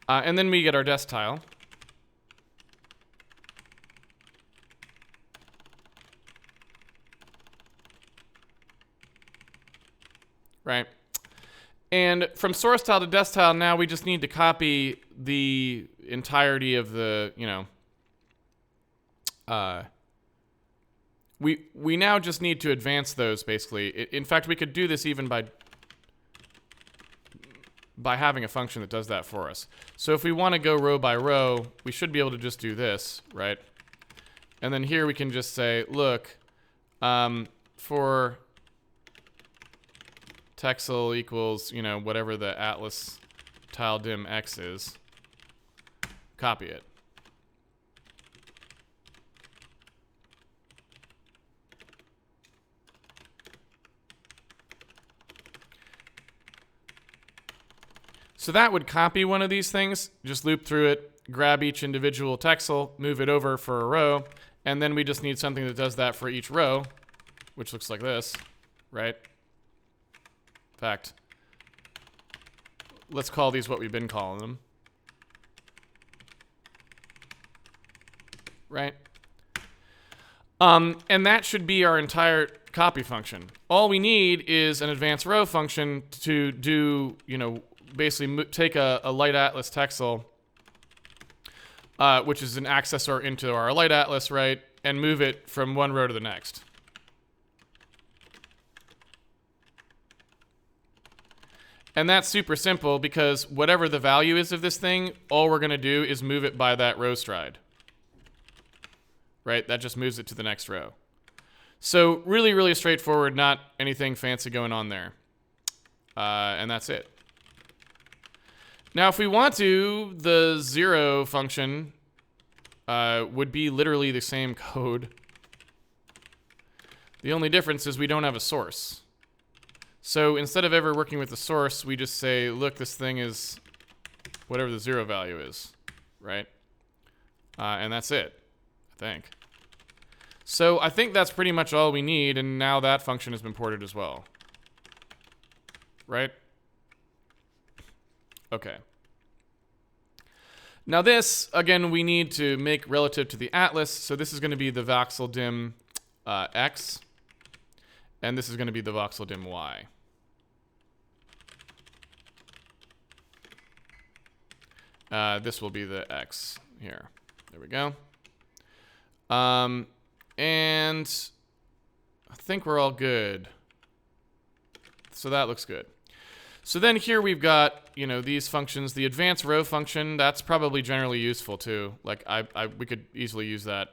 [SPEAKER 1] And then we get our desk tile. Right. And from source tile to desk tile, now we just need to copy the entirety of the, you know, we now just need to advance those, basically. In fact, we could do this even by having a function that does that for us. So if we want to go row by row, we should be able to just do this, right? And then here we can just say, look, for Texel equals, you know, whatever the Atlas tile dim X is, copy it. So that would copy one of these things, just loop through it, grab each individual Texel, move it over for a row, and then we just need something that does that for each row, which looks like this, right? In fact, let's call these what we've been calling them. Right? And that should be our entire copy function. All we need is an advanced row function to do, you know, basically take a light atlas Texel, which is an accessor into our light atlas, right? And move it from one row to the next. And that's super simple because whatever the value is of this thing, all we're going to do is move it by that row stride. Right? That just moves it to the next row. So really, really straightforward, not anything fancy going on there. And that's it. Now, if we want to, the zero function would be literally the same code. The only difference is we don't have a source. So instead of ever working with the source, we just say, look, this thing is whatever the zero value is, right? And that's it, I think. So I think that's pretty much all we need, and now that function has been ported as well. Right? Okay. Now this, again, we need to make relative to the atlas. So this is going to be the voxel dim X. And this is going to be the voxel dim Y. This will be the X here. There we go. And I think we're all good. So that looks good. So then here we've got, you know, these functions. The advanced row function, that's probably generally useful too. Like we could easily use that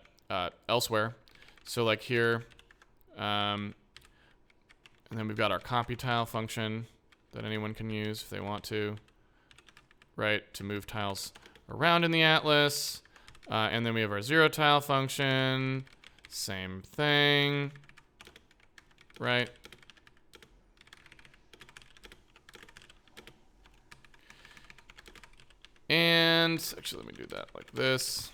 [SPEAKER 1] elsewhere. So like here, and then we've got our copy tile function that anyone can use if they want to, right, to move tiles around in the atlas. And then we have our zero tile function, same thing, right? And actually, let me do that like this.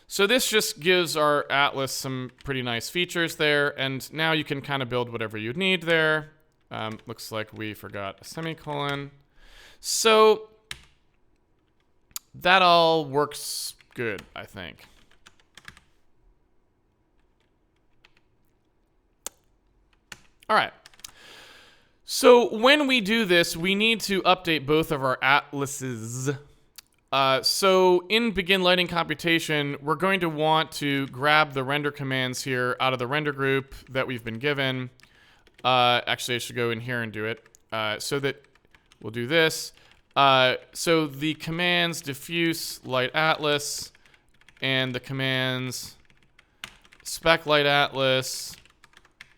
[SPEAKER 1] So this just gives our atlas some pretty nice features there, and now you can kind of build whatever you need there. Looks like we forgot a semicolon. So that all works good, I think. All right. So when we do this, we need to update both of our atlases. So in begin lighting computation, we're going to want to grab the render commands here out of the render group that we've been given. Actually, I should go in here and do it. So that we'll do this. So the commands diffuse light atlas and the commands spec light atlas,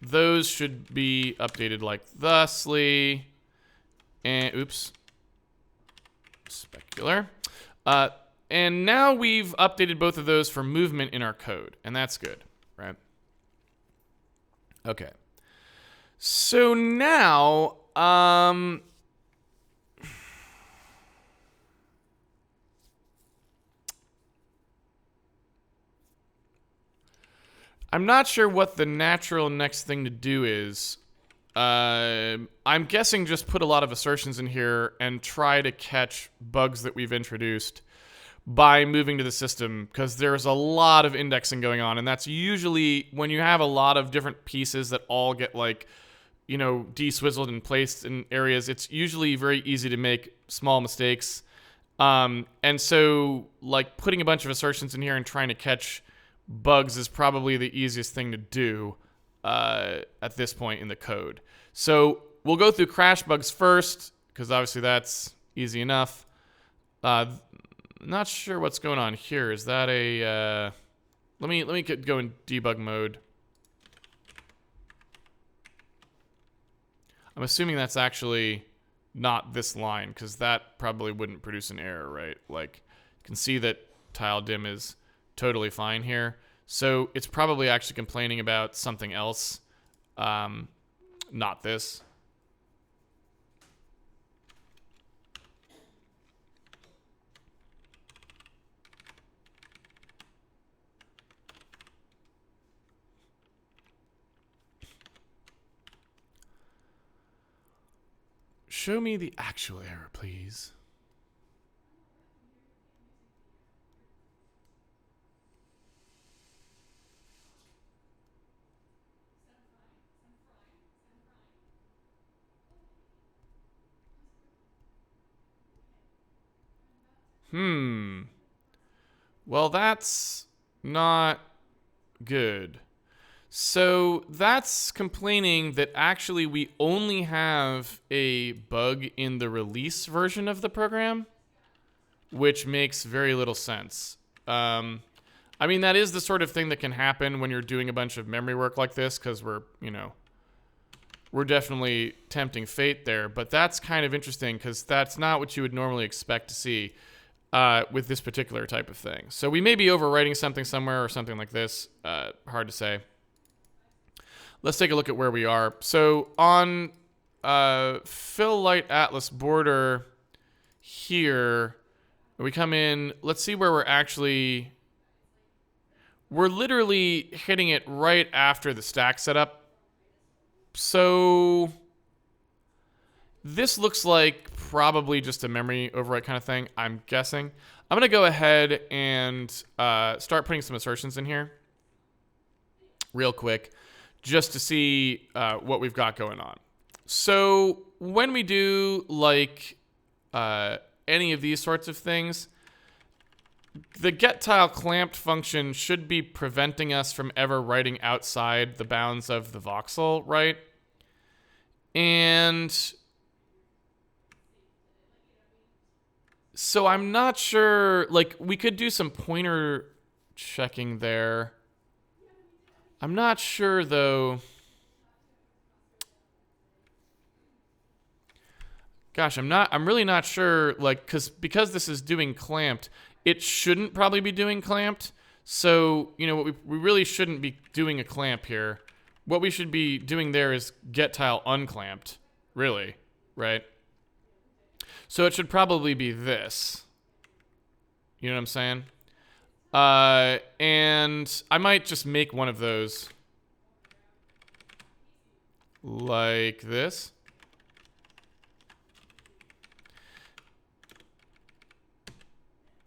[SPEAKER 1] those should be updated like thusly. And oops, specular. And now we've updated both of those for movement in our code, and that's good, right? Okay. So now, I'm not sure what the natural next thing to do is. I'm guessing just put a lot of assertions in here and try to catch bugs that we've introduced by moving to the system, because there's a lot of indexing going on, and that's usually when you have a lot of different pieces that all get like, you know, de-swizzled and placed in areas, it's usually very easy to make small mistakes. And so like putting a bunch of assertions in here and trying to catch bugs is probably the easiest thing to do at this point in the code. So we'll go through crash bugs first, because obviously that's easy enough. Not sure what's going on here. Is that a let me go in debug mode. I'm assuming that's actually not this line, because that probably wouldn't produce an error, right? Like, you can see that tile dim is totally fine here. So it's probably actually complaining about something else, not this. Show me the actual error, please. Well, that's not good. So that's complaining that actually we only have a bug in the release version of the program, which makes very little sense. I mean, that is the sort of thing that can happen when you're doing a bunch of memory work like this, because we're definitely tempting fate there. But that's kind of interesting, because that's not what you would normally expect to see with this particular type of thing. So we may be overwriting something somewhere or something like this. Hard to say. Let's take a look at where we are. So on fill light atlas border here, we come in. Let's see where we're literally hitting it right after the stack setup. So this looks like probably just a memory overwrite kind of thing, I'm guessing. I'm going to go ahead and start putting some assertions in here real quick, just to see what we've got going on. So when we do like any of these sorts of things, the getTileClamped function should be preventing us from ever writing outside the bounds of the voxel, right? And so I'm not sure, like, we could do some pointer checking there. I'm not sure, though. Gosh, I'm really not sure, like, because this is doing clamped, it shouldn't probably be doing clamped. So, you know, what we really shouldn't be doing a clamp here. What we should be doing there is getTile unclamped, really, right? So it should probably be this. You know what I'm saying? And I might just make one of those like this.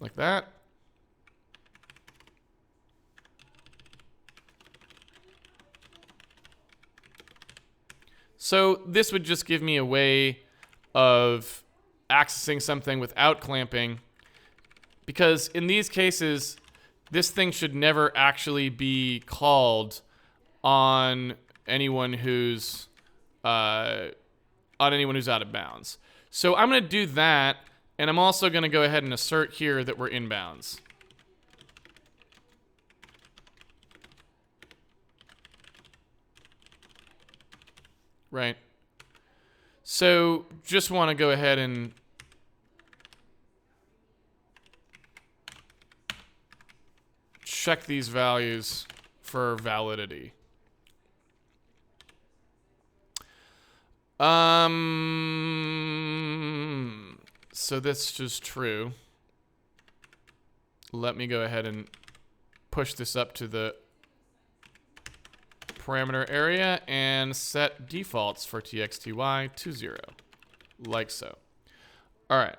[SPEAKER 1] like that. So this would just give me a way of accessing something without clamping, because in these cases, this thing should never actually be called on anyone who's out of bounds. So I'm going to do that, and I'm also going to go ahead and assert here that we're in bounds. Right. So just want to go ahead and check these values for validity. So that's just true. Let me go ahead and push this up to the parameter area and set defaults for txty to 0, like so. All right.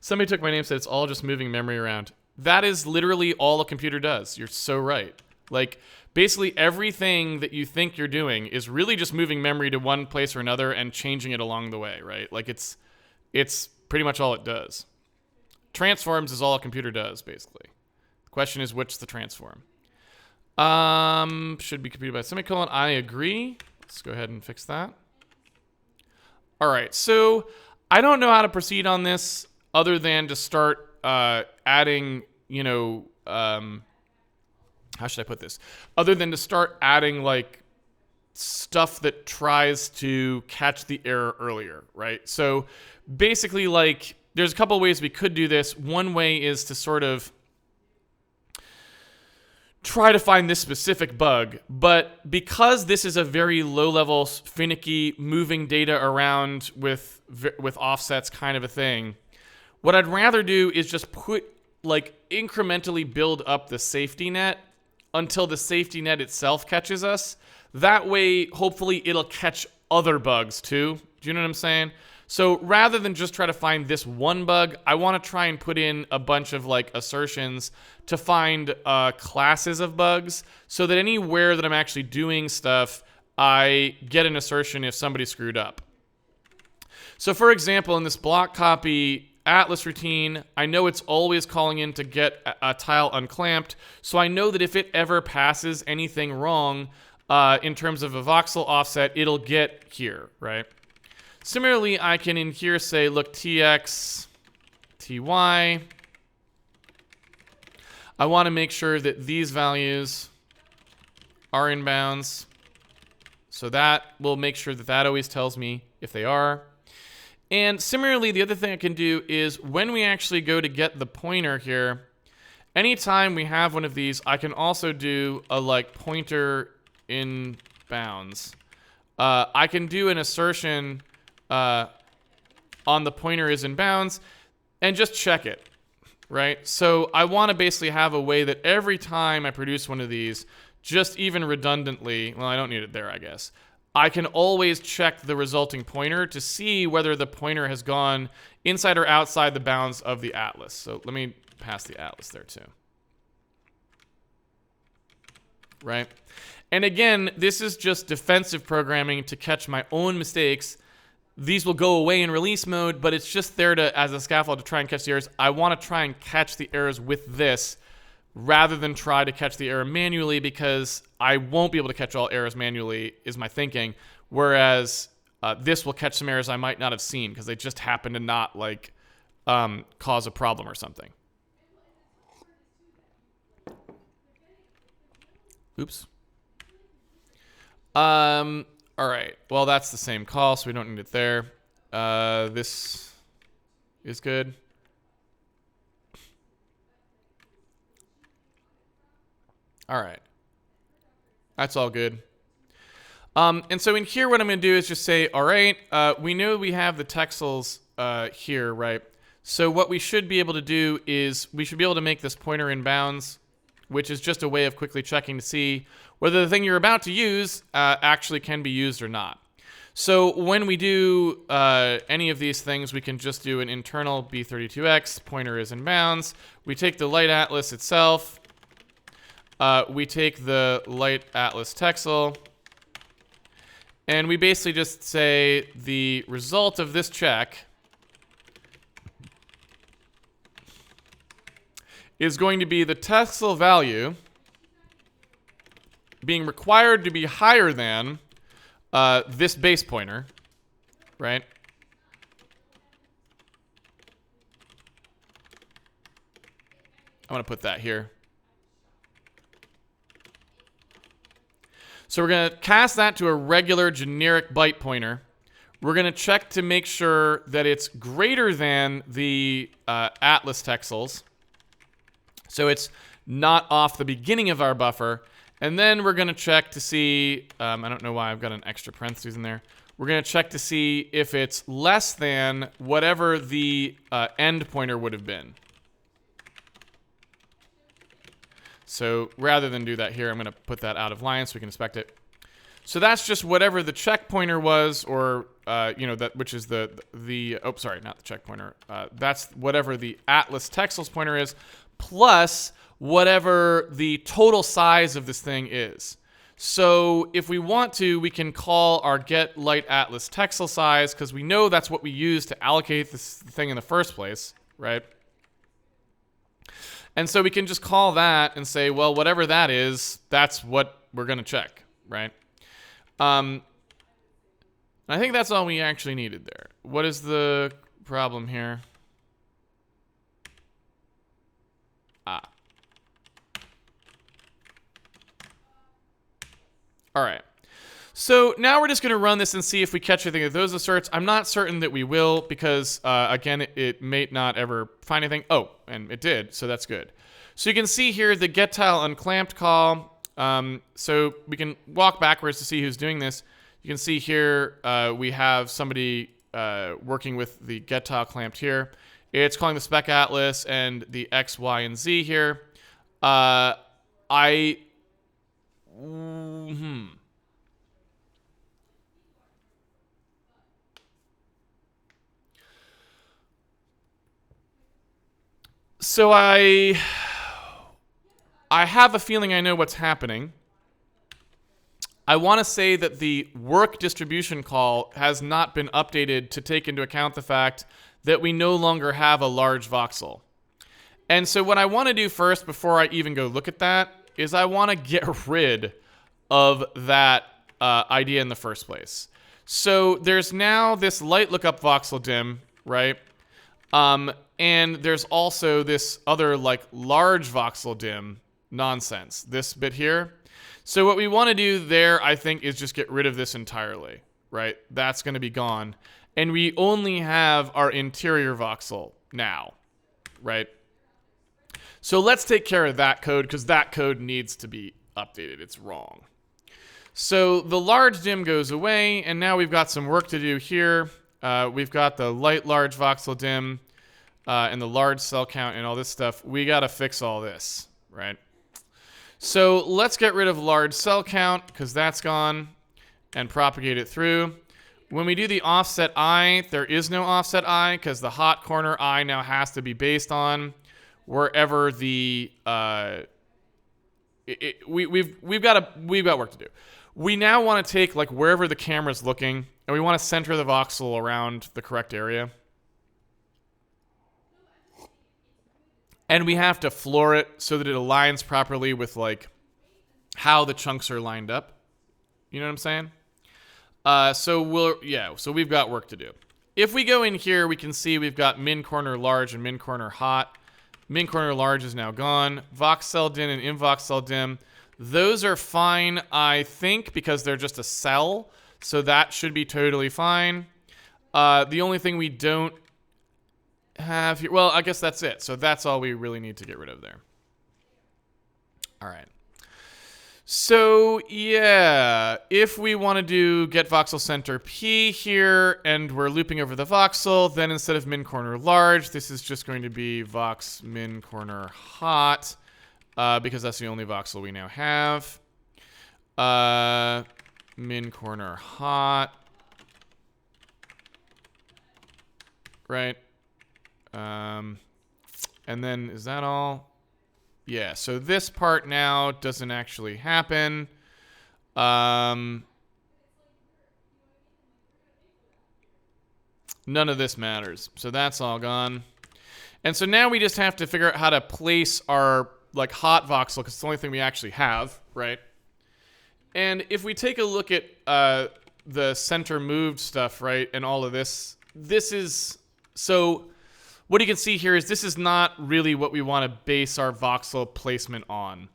[SPEAKER 1] Somebody took my name and said it's all just moving memory around. That is literally all a computer does. You're so right. Like, basically everything that you think you're doing is really just moving memory to one place or another and changing it along the way, right? Like, it's pretty much all it does. Transforms is all a computer does, basically. The question is, which the transform? Should be computed by semicolon. I agree. Let's go ahead and fix that. All right, so I don't know how to proceed on this other than to start adding, you know, how should I put this? Other than to start adding, like, stuff that tries to catch the error earlier, right? So basically, like, there's a couple ways we could do this. One way is to sort of try to find this specific bug, but because this is a very low-level, finicky, moving data around with offsets kind of a thing, what I'd rather do is just incrementally build up the safety net until the safety net itself catches us. That way, hopefully, it'll catch other bugs too. Do you know what I'm saying? So rather than just try to find this one bug, I want to try and put in a bunch of like assertions to find classes of bugs so that anywhere that I'm actually doing stuff, I get an assertion if somebody screwed up. So for example, in this block copy Atlas routine, I know it's always calling in to get a tile unclamped. So I know that if it ever passes anything wrong in terms of a voxel offset, it'll get here, right? Similarly, I can in here say, look, tx, ty. I want to make sure that these values are in bounds. So that will make sure that that always tells me if they are. And similarly, the other thing I can do is when we actually go to get the pointer here, anytime we have one of these, I can also do a like pointer in bounds. I can do an assertion on the pointer is in bounds and just check it, right? So I want to basically have a way that every time I produce one of these, just even redundantly, well, I don't need it there, I guess, I can always check the resulting pointer to see whether the pointer has gone inside or outside the bounds of the atlas. So let me pass the atlas there too. Right? And again, this is just defensive programming to catch my own mistakes. These will go away in release mode, but it's just there to as a scaffold to try and catch the errors. I want to try and catch the errors with this rather than try to catch the error manually, because I won't be able to catch all errors manually, is my thinking. Whereas this will catch some errors I might not have seen because they just happen to not like cause a problem or something. Oops. All right. Well, that's the same call, so we don't need it there. This is good. All right. That's all good. And so in here, what I'm going to do is just say, all right, we know we have the texels here, right? So what we should be able to do is we should be able to make this pointer in bounds, which is just a way of quickly checking to see whether the thing you're about to use actually can be used or not. So when we do any of these things, we can just do an internal B32X, pointer is in bounds. We take the light atlas itself. We take the light atlas texel. And we basically just say the result of this check is going to be the texel value being required to be higher than this base pointer, right? I'm going to put that here. So we're going to cast that to a regular generic byte pointer. We're going to check to make sure that it's greater than the atlas texels. So it's not off the beginning of our buffer. And then we're going to check to see, I don't know why I've got an extra parentheses in there. We're going to check to see if it's less than whatever the end pointer would have been. So rather than do that here, I'm going to put that out of line so we can inspect it. So that's just whatever the check pointer was, or that, which is oh, sorry, not the check pointer. That's whatever the atlas texels pointer is, plus whatever the total size of this thing is. So if we want to, we can call our get light atlas texel size, because we know that's what we use to allocate this thing in the first place, right? And so we can just call that and say, well, whatever that is, that's what we're going to check, right? I think that's all we actually needed there. What is the problem here? All right. So now we're just going to run this and see if we catch anything of those asserts. I'm not certain that we will because, again, it may not ever find anything. Oh, and it did, so that's good. So you can see here the get tile unclamped call. So we can walk backwards to see who's doing this. You can see here we have somebody working with the get tile clamped here. It's calling the spec atlas and the X, Y, and Z here. So I have a feeling I know what's happening. I want to say that the work distribution call has not been updated to take into account the fact that we no longer have a large voxel. And so what I want to do first, before I even go look at that, is I want to get rid of that idea in the first place. So there's now this light lookup voxel dim, right? And there's also this other like large voxel dim nonsense, this bit here. So what we want to do there, I think, is just get rid of this entirely, right? That's going to be gone. And we only have our interior voxel now, right? So let's take care of that code, because that code needs to be updated. It's wrong. So the large dim goes away, and now we've got some work to do here. We've got the light large voxel dim and the large cell count and all this stuff. We got to fix all this, right? So let's get rid of large cell count, because that's gone, and propagate it through. When we do the offset I, there is no offset I, because the hot corner I now has to be based on wherever the we've got work to do. We now want to take like wherever the camera's looking, and we want to center the voxel around the correct area. And we have to floor it so that it aligns properly with like how the chunks are lined up. You know what I'm saying? So we've got work to do. If we go in here, we can see we've got min corner large and min corner hot. Min corner large is now gone. Voxel dim and invoxel dim, those are fine, I think, because they're just a cell. So that should be totally fine. The only thing we don't have here, well, I guess that's it. So that's all we really need to get rid of there. All right. So yeah, if we want to do get voxel center P here, and we're looping over the voxel, then instead of min corner large, this is just going to be vox min corner hot, because that's the only voxel we now have. Min corner hot. right? And then is that all? Yeah, so this part now doesn't actually happen. None of this matters. So that's all gone. And so now we just have to figure out how to place our like hot voxel, because it's the only thing we actually have, right? And if we take a look at the center moved stuff, right, and all of this, this is, so what you can see here is this is not really what we want to base our voxel placement on.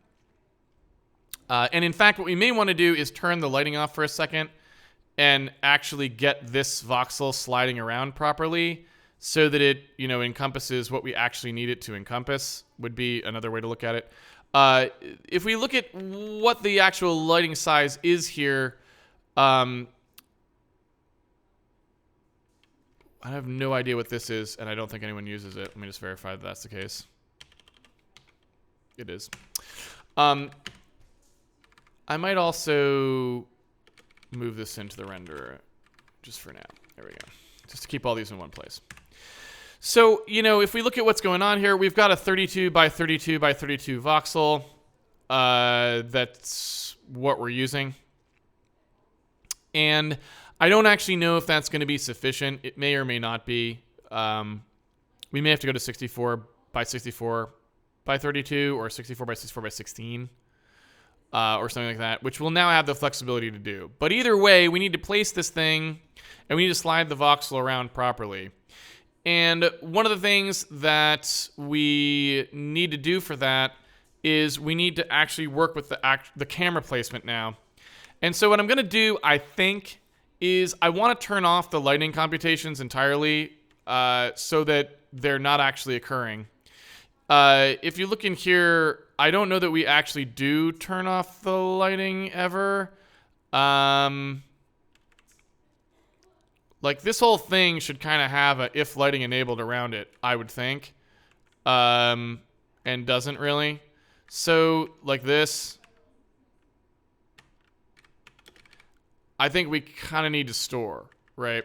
[SPEAKER 1] And in fact, what we may want to do is turn the lighting off for a second and actually get this voxel sliding around properly so that it, you know, encompasses what we actually need it to encompass, would be another way to look at it. If we look at what the actual lighting size is here, I have no idea what this is, and I don't think anyone uses it. Let me just verify that that's the case. It is. I might also move this into the renderer just for now. There we go. Just to keep all these in one place. So, you know, if we look at what's going on here, we've got a 32 by 32 by 32 voxel. That's what we're using. And I don't actually know if that's going to be sufficient. It may or may not be. We may have to go to 64 by 64 by 32 or 64 by 64 by 16 or something like that, which we'll now have the flexibility to do. But either way, we need to place this thing and we need to slide the voxel around properly. And one of the things that we need to do for that is we need to actually work with the camera placement now. And so what I'm going to do, I think, is I want to turn off the lighting computations entirely so that they're not actually occurring. If you look in here, I don't know that we actually do turn off the lighting ever. Like this whole thing should kind of have a if lighting enabled around it, I would think. And doesn't really. So like this, I think we kind of need to store, right?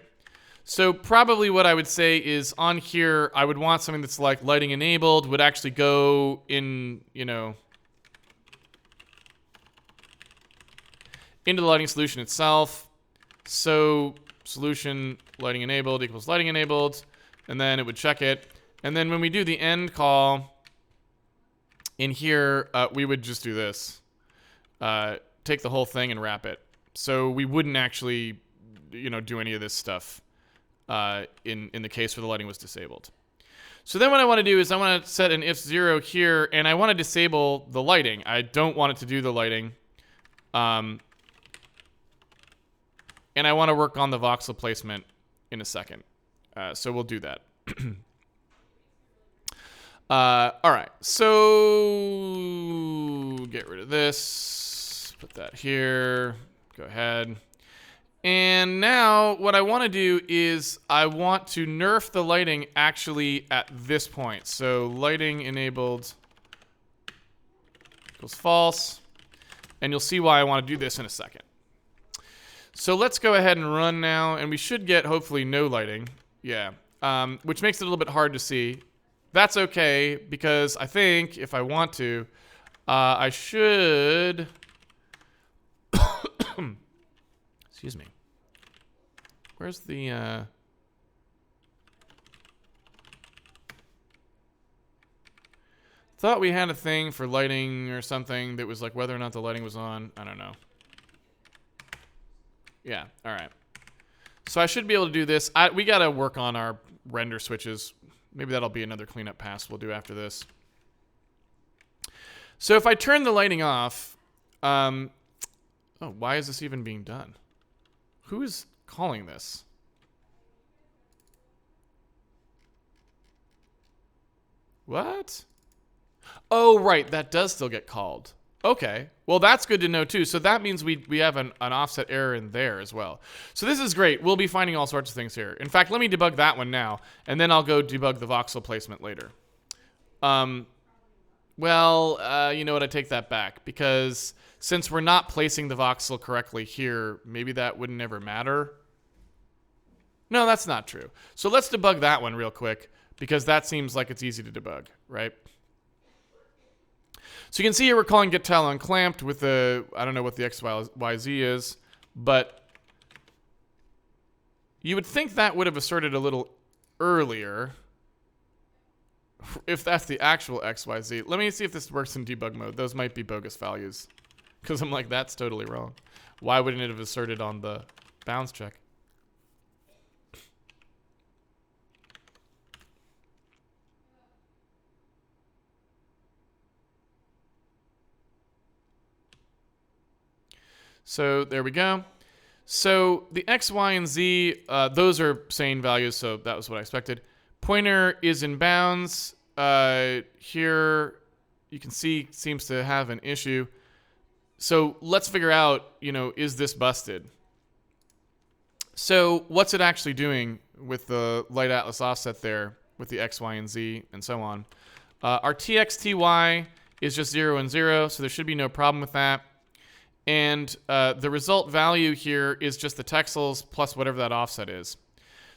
[SPEAKER 1] So probably what I would say is on here, I would want something that's like lighting enabled, would actually go in, you know, into the lighting solution itself. So solution lighting enabled equals lighting enabled, and then it would check it. And then when we do the end call in here, we would just do this. Take the whole thing and wrap it. So we wouldn't actually, you know, do any of this stuff in the case where the lighting was disabled. So then what I want to do is I want to set an if 0 here, and I want to disable the lighting. I don't want it to do the lighting. And I want to work on the voxel placement in a second. So we'll do that. All right. So get rid of this. Put that here. Go ahead. And now what I want to do is I want to nerf the lighting actually at this point. So lighting enabled equals false. And you'll see why I want to do this in a second. So let's go ahead and run now, and we should get hopefully no lighting. Yeah, which makes it a little bit hard to see. That's okay, because I think if I want to, I should... Excuse me. Where's the... Thought we had a thing for lighting or something that was like whether or not the lighting was on. I don't know. Yeah, all right. So I should be able to do this. We got to work on our render switches. Maybe that'll be another cleanup pass we'll do after this. So if I turn the lighting off... oh, why is this even being done? Who is calling this? What? Oh, right. That does still get called. Okay. Well, that's good to know, too. So that means we have an offset error in there as well. So this is great. We'll be finding all sorts of things here. In fact, let me debug that one now, and then I'll go debug the voxel placement later. Well, you know what? I take that back, because since we're not placing the voxel correctly here, maybe that wouldn't ever matter. No, that's not true. So let's debug that one real quick, because that seems like it's easy to debug, right? So you can see here we're calling getTile unclamped with the, I don't know what the XYZ is, but you would think that would have asserted a little earlier if that's the actual XYZ. Let me see if this works in debug mode. Those might be bogus values, because I'm like, that's totally wrong. Why wouldn't it have asserted on the bounds check? So there we go. So the X, Y, and Z, those are sane values, so that was what I expected. Pointer is in bounds. Here, you can see, seems to have an issue. So let's figure out, is this busted? So what's it actually doing with the light atlas offset there, with the X, Y, and Z, and so on? Our TX, TY is just 0 and 0, so there should be no problem with that. And the result value here is just the texels plus whatever that offset is.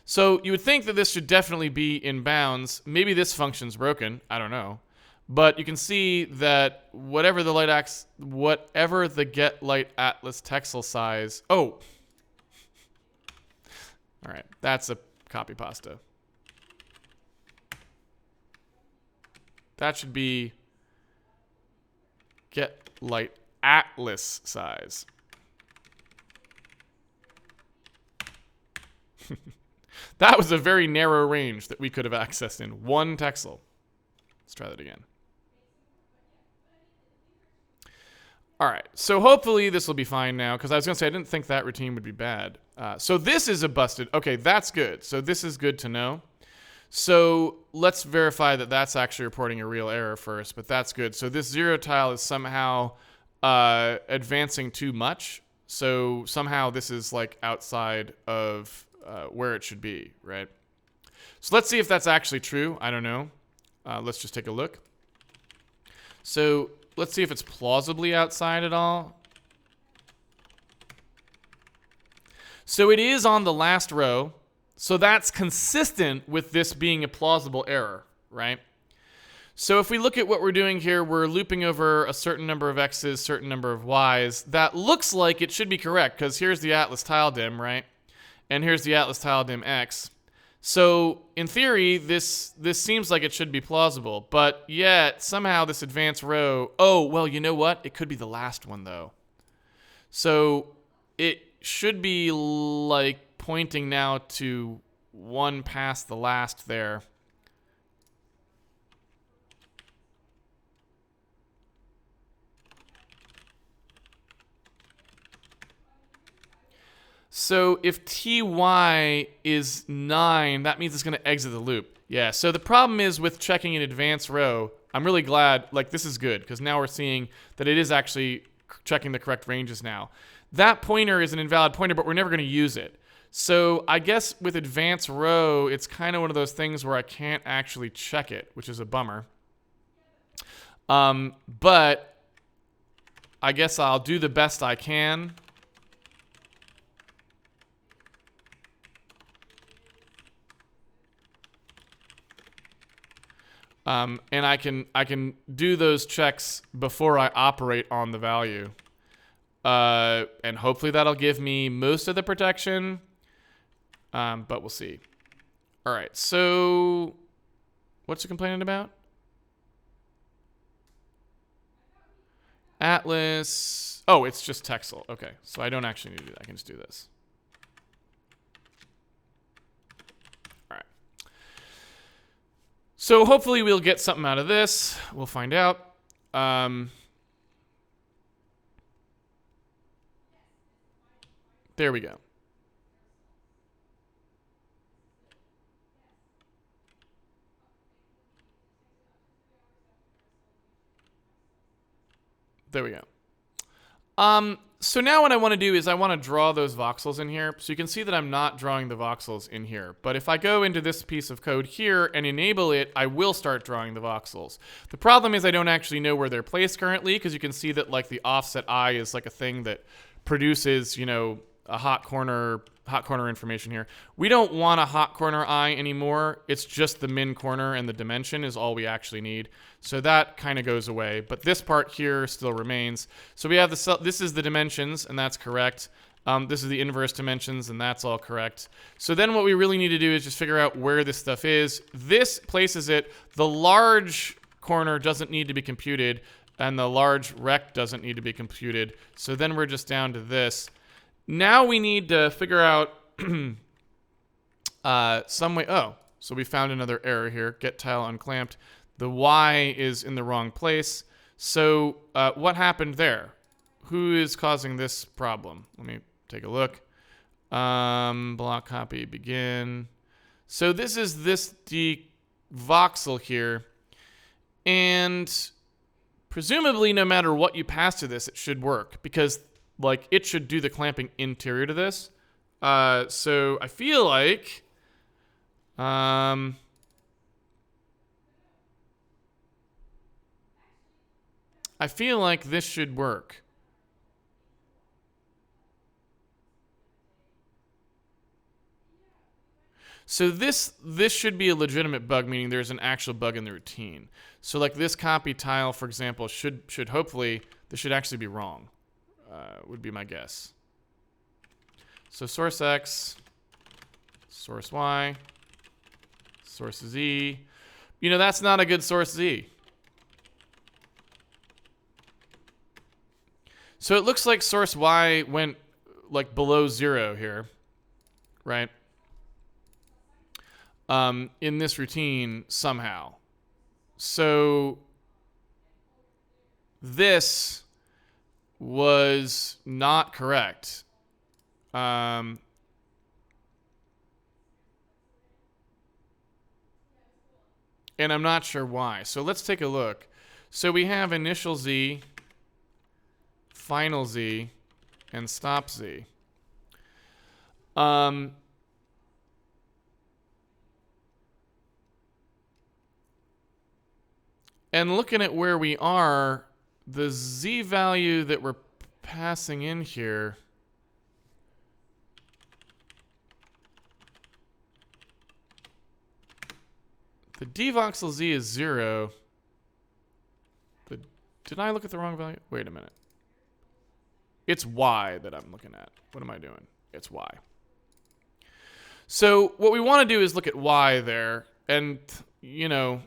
[SPEAKER 1] So you would think that this should definitely be in bounds. Maybe this function's broken. I don't know. But you can see that whatever the get light atlas texel size. Oh. All right. That's a copy pasta. That should be get light atlas size. That was a very narrow range that we could have accessed in one texel. Let's try that again. All right, so hopefully this will be fine now, because I was going to say I didn't think that routine would be bad. So this is a busted. Okay, that's good. So this is good to know. So let's verify that that's actually reporting a real error first, but that's good. So this 0 tile is somehow advancing too much. So somehow this is like outside of where it should be, right? So let's see if that's actually true. I don't know. Let's just take a look. So let's see if it's plausibly outside at all. So it is on the last row. So that's consistent with this being a plausible error, right? So if we look at what we're doing here, we're looping over a certain number of x's, certain number of y's. That looks like it should be correct, because here's the atlas tile dim, right? And here's the atlas tile dim x. So in theory, this seems like it should be plausible, but yet somehow this advanced row, oh, well, you know what? It could be the last one, though. So it should be like pointing now to one past the last there. So if ty is 9, that means it's going to exit the loop. Yeah, so the problem is with checking an advanced row, I'm really glad, like this is good, because now we're seeing that it is actually checking the correct ranges now. That pointer is an invalid pointer, but we're never going to use it. So I guess with advanced row, it's kind of one of those things where I can't actually check it, which is a bummer. But I guess I'll do the best I can. And I can do those checks before I operate on the value. And hopefully that'll give me most of the protection. But we'll see. All right, so what's it complaining about? Atlas. Oh, it's just Texel. Okay, so I don't actually need to do that. I can just do this. All right. So hopefully we'll get something out of this. We'll find out. There we go. There we go. So now what I want to do is I want to draw those voxels in here. So you can see that I'm not drawing the voxels in here. But if I go into this piece of code here and enable it, I will start drawing the voxels. The problem is I don't actually know where they're placed currently, because you can see that like the offset I is like a thing that produces, you know, a hot corner information here. We don't want a hot corner eye anymore. It's just the min corner and the dimension is all we actually need. So that kind of goes away, but this part here still remains. So we have this is the dimensions, and that's correct. This is the inverse dimensions, and that's all correct. So then what we really need to do is just figure out where this stuff is. This places it. The large corner doesn't need to be computed, and the large rect doesn't need to be computed. So then we're just down to this. Now we need to figure out some way. Oh, so we found another error here. Get tile unclamped. The Y is in the wrong place. So what happened there? Who is causing this problem? Let me take a look. Block copy begin. So this is this voxel here. And presumably no matter what you pass to this, it should work. Because like it should do the clamping interior to this. So I feel like this should work. So this should be a legitimate bug, meaning there's an actual bug in the routine. So like this copy tile, for example, should hopefully, this should actually be wrong, would be my guess. So source X, source Y, source Z. You know, that's not a good source Z. So it looks like source Y went like below 0 here, right? In this routine somehow. So this was not correct. And I'm not sure why. So let's take a look. So we have initial Z, final Z, and stop Z. And looking at where we are, the Z value that we're passing in here, the dvoxel Z is 0. But did I look at the wrong value? Wait a minute. It's Y that I'm looking at. What am I doing? It's Y. So what we want to do is look at Y there. And, you know,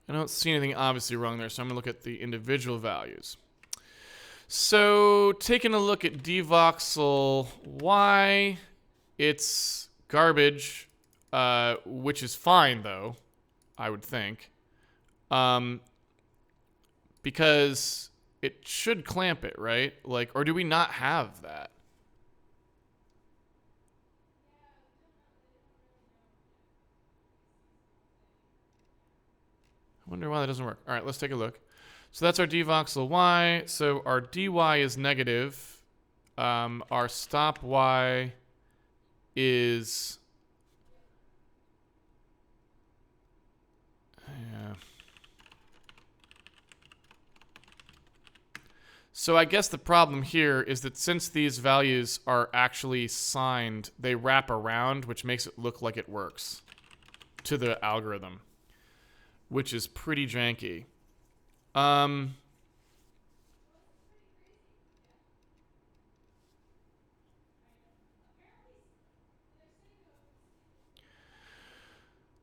[SPEAKER 1] I don't see anything obviously wrong there, so I'm going to look at the individual values. So taking a look at dvoxel Y, it's garbage, which is fine though, I would think, because it should clamp it, right? Like, or do we not have that? I wonder why that doesn't work. All right, let's take a look. So that's our dvoxel Y. So our dy is negative. Our stop Y is... Yeah. So I guess the problem here is that since these values are actually signed, they wrap around, which makes it look like it works to the algorithm, which is pretty janky.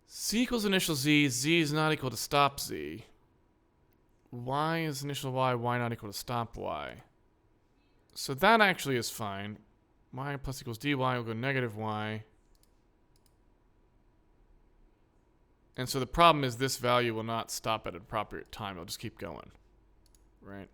[SPEAKER 1] Z equals initial Z. Z is not equal to stop Z. Y is initial Y. Y not equal to stop Y. So that actually is fine. Y plus equals dy will go negative Y. And so the problem is this value will not stop at an appropriate time. It'll just keep going, right?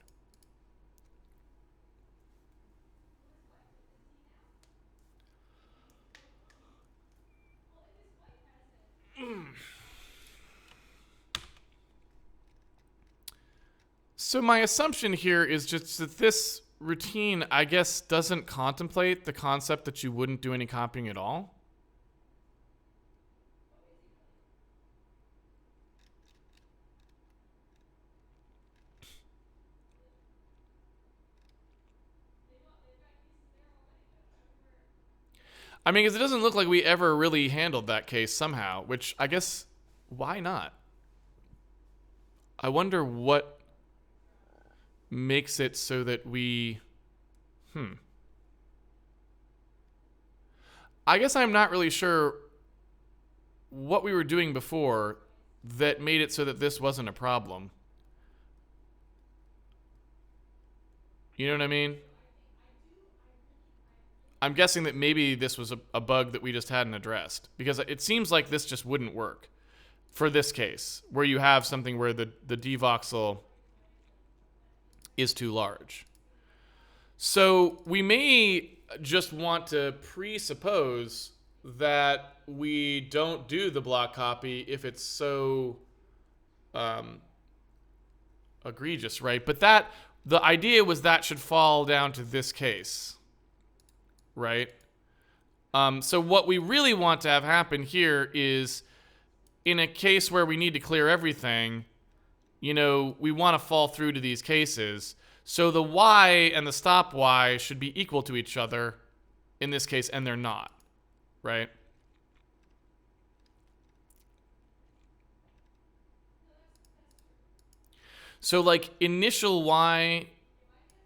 [SPEAKER 1] So my assumption here is just that this routine, I guess, doesn't contemplate the concept that you wouldn't do any copying at all. I mean, because it doesn't look like we ever really handled that case somehow, which I guess, why not? I wonder what makes it so that we... I guess I'm not really sure what we were doing before that made it so that this wasn't a problem. You know what I mean? I'm guessing that maybe this was a bug that we just hadn't addressed, because it seems like this just wouldn't work for this case, where you have something where the dvoxel is too large. So we may just want to presuppose that we don't do the block copy if it's so egregious, right? But the idea was that should fall down to this case, right? So what we really want to have happen here is, in a case where we need to clear everything, we want to fall through to these cases. So the y and the stop y should be equal to each other in this case, and they're not, right? So like initial y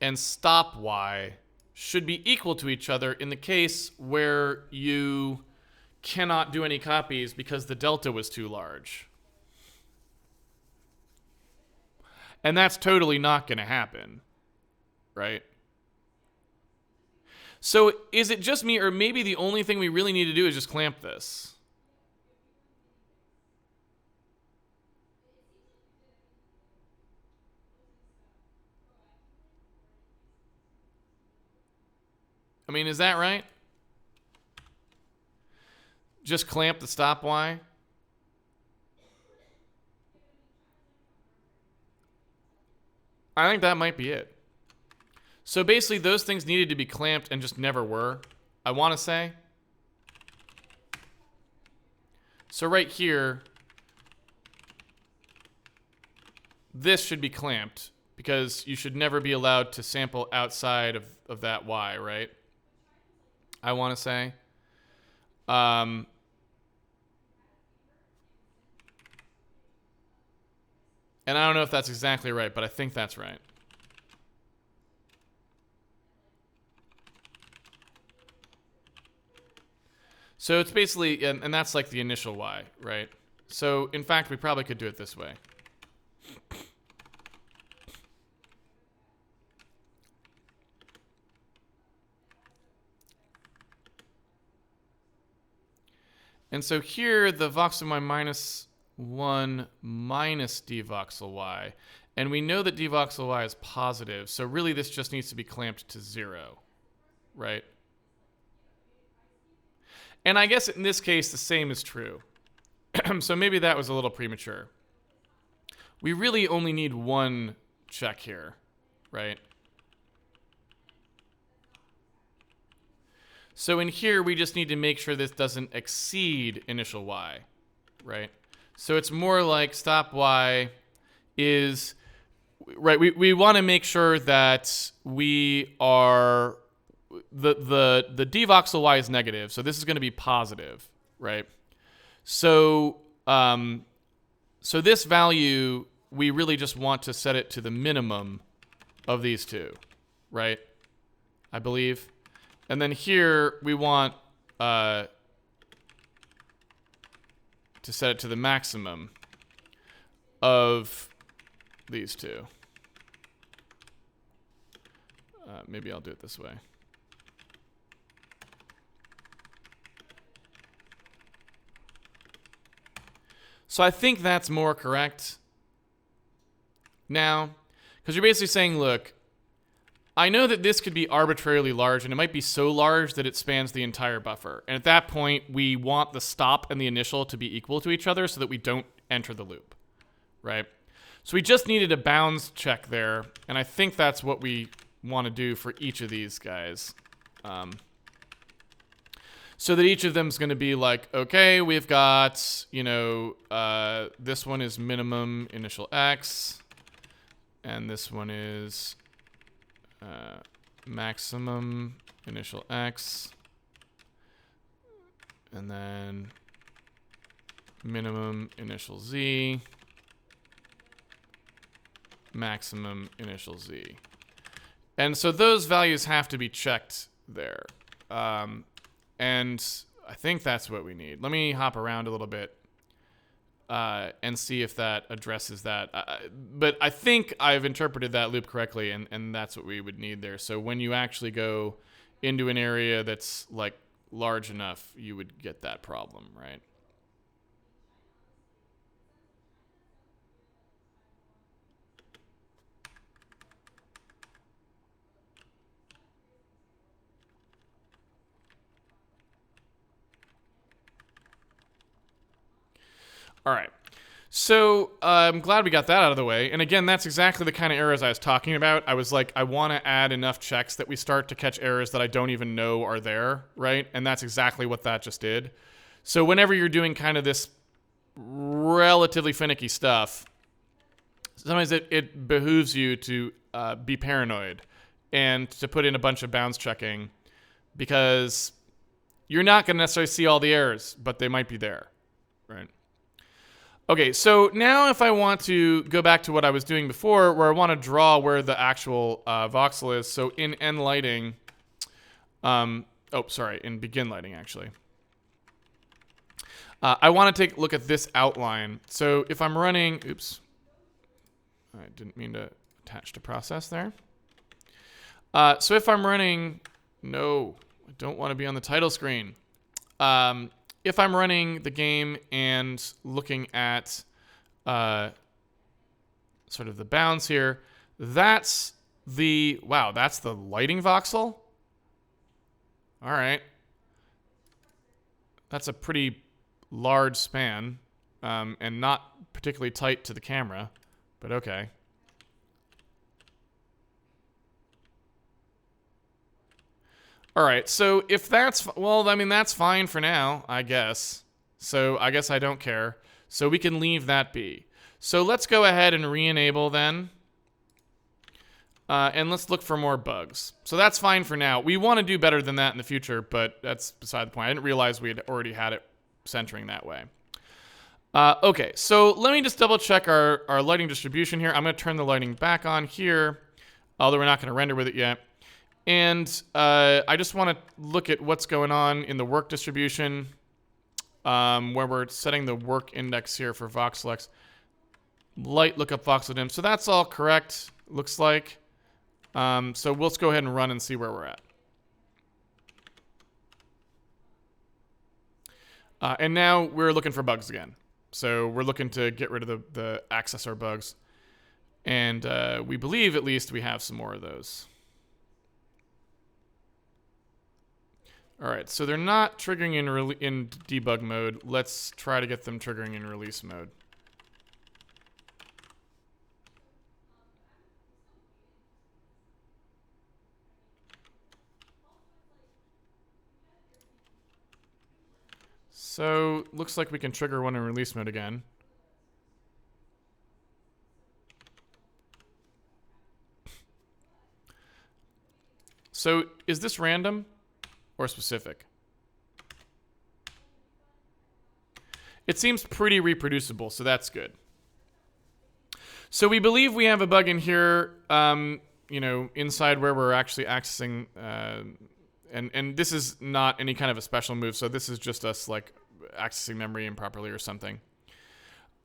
[SPEAKER 1] and stop y should be equal to each other in the case where you cannot do any copies because the delta was too large. And that's totally not going to happen, right? So is it just me, or maybe the only thing we really need to do is just clamp this? I mean, is that right? Just clamp the stop y? I think that might be it. So basically those things needed to be clamped and just never were, I want to say. So right here, this should be clamped because you should never be allowed to sample outside of that y, right? I want to say. And I don't know if that's exactly right, but I think that's right. So it's basically, and that's like the initial y, right? So in fact, we probably could do it this way. And so here, the voxel y minus 1 minus dvoxel y. And we know that dvoxel y is positive, so really this just needs to be clamped to 0, right? And I guess in this case, the same is true. So maybe that was a little premature. We really only need one check here, right? So in here, we just need to make sure this doesn't exceed initial y, right? So it's more like stop y is, right, we want to make sure that we are, the dvoxel y is negative, so this is going to be positive, right? So, so this value, we really just want to set it to the minimum of these two, right? I believe. And then here, we want to set it to the maximum of these two. Maybe I'll do it this way. So I think that's more correct now, because you're basically saying, look, I know that this could be arbitrarily large, and it might be so large that it spans the entire buffer. And at that point, we want the stop and the initial to be equal to each other so that we don't enter the loop, right? So we just needed a bounds check there, and I think that's what we want to do for each of these guys. So that each of them is going to be like, okay, we've got, you know, this one is minimum initial x, and this one is maximum initial x, and then minimum initial z, maximum initial z. And so those values have to be checked there. And I think that's what we need. Let me hop around a little bit and see if that addresses that. But I think I've interpreted that loop correctly, and that's what we would need there. So when you actually go into an area that's like large enough, you would get that problem, right? All right. So I'm glad we got that out of the way. And again, that's exactly the kind of errors I was talking about. I was like, I want to add enough checks that we start to catch errors that I don't even know are there, right? And that's exactly what that just did. So whenever you're doing kind of this relatively finicky stuff, sometimes it behooves you to be paranoid and to put in a bunch of bounds checking, because you're not going to necessarily see all the errors, but they might be there, right? Okay, so now if I want to go back to what I was doing before, where I want to draw where the actual voxel is, so in end lighting, in begin lighting, actually. I want to take a look at this outline. So if I'm running, oops, I didn't mean to attach to process there. So if I'm running, no, I don't want to be on the title screen. If I'm running the game and looking at sort of the bounds here, that's the lighting voxel. All right. That's a pretty large span and not particularly tight to the camera, but okay. All right, so if that's, well, I mean, that's fine for now, I guess. So I guess I don't care. So we can leave that be. So let's go ahead and re-enable then. And let's look for more bugs. So that's fine for now. We want to do better than that in the future, but that's beside the point. I didn't realize we had already had it centering that way. Okay, so let me just double check our lighting distribution here. I'm going to turn the lighting back on here, although we're not going to render with it yet. And I just want to look at what's going on in the work distribution, where we're setting the work index here for VoxelX. Light lookup voxel dim. So that's all correct, looks like. So let's go ahead and run and see where we're at. And now we're looking for bugs again. So we're looking to get rid of the accessor bugs. And we believe at least we have some more of those. All right, so they're not triggering in debug mode. Let's try to get them triggering in release mode. So looks like we can trigger one in release mode again. So is this random or specific? It seems pretty reproducible, so that's good. So we believe we have a bug in here, inside where we're actually accessing, and this is not any kind of a special move, so this is just us like accessing memory improperly or something.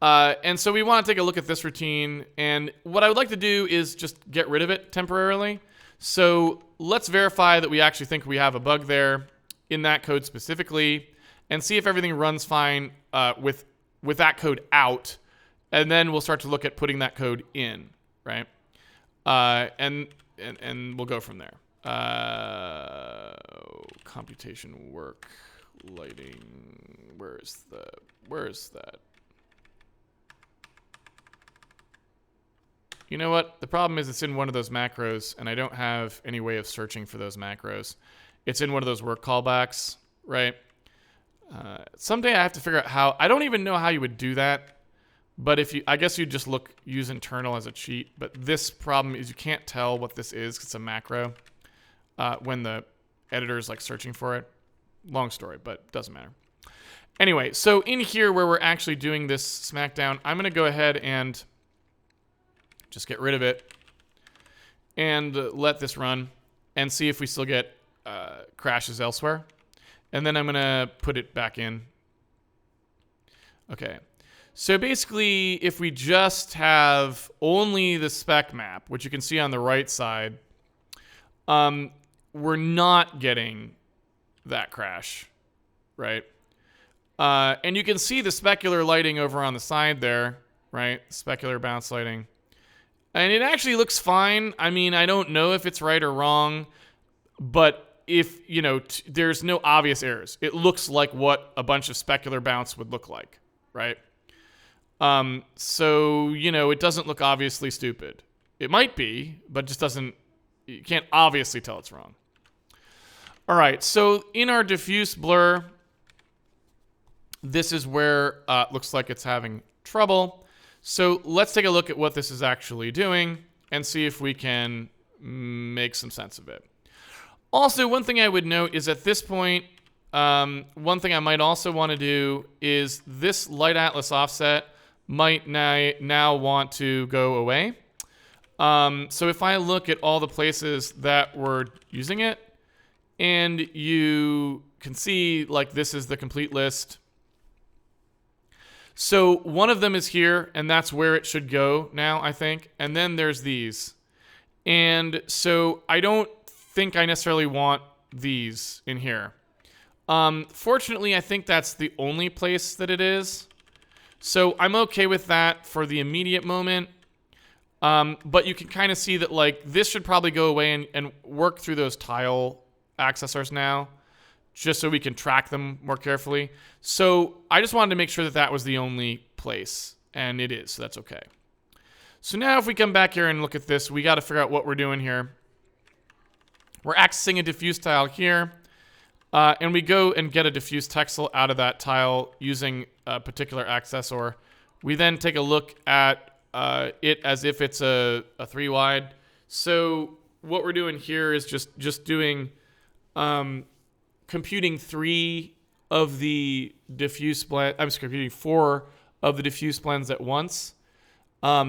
[SPEAKER 1] And so we want to take a look at this routine, and what I would like to do is just get rid of it temporarily. So let's verify that we actually think we have a bug there in that code specifically, and see if everything runs fine with that code out, and then we'll start to look at putting that code in, right? And we'll go from there. Computation work lighting. Where's that? You know what? The problem is it's in one of those macros, and I don't have any way of searching for those macros. It's in one of those work callbacks, right? Someday I have to figure out how. I don't even know how you would do that, but I guess you just use internal as a cheat. But this problem is you can't tell what this is because it's a macro when the editor is like searching for it. Long story, but doesn't matter. Anyway, so in here where we're actually doing this smackdown, I'm going to go ahead and just get rid of it and let this run and see if we still get crashes elsewhere. And then I'm going to put it back in. Okay. So basically, if we just have only the spec map, which you can see on the right side, we're not getting that crash, right? And you can see the specular lighting over on the side there, right? Specular bounce lighting. And it actually looks fine. I mean, I don't know if it's right or wrong, but if, you know, there's no obvious errors. It looks like what a bunch of specular bounce would look like, right? So, you know, it doesn't look obviously stupid. It might be, but just doesn't, you can't obviously tell it's wrong. All right, so in our diffuse blur, this is where it looks like it's having trouble. So let's take a look at what this is actually doing and see if we can make some sense of it. Also, one thing I would note is at this point, one thing I might also want to do is this light atlas offset might now want to go away. So if I look at all the places that were using it, and you can see like this is the complete list. So one of them is here, and that's where it should go now, I think. And then there's these. And so I don't think I necessarily want these in here. Fortunately, I think that's the only place that it is. So I'm okay with that for the immediate moment. But you can kind of see that like this should probably go away and work through those tile accessors now, just so we can track them more carefully. So I just wanted to make sure that that was the only place, and it is, so that's okay. So now if we come back here and look at this, we got to figure out what we're doing here. We're accessing a diffuse tile here, and we go and get a diffuse texel out of that tile using a particular accessor. We then take a look at it as if it's a 3 wide. So what we're doing here is just doing computing 3 of the diffuse blend. I'm just computing 4 of the diffuse blends at once,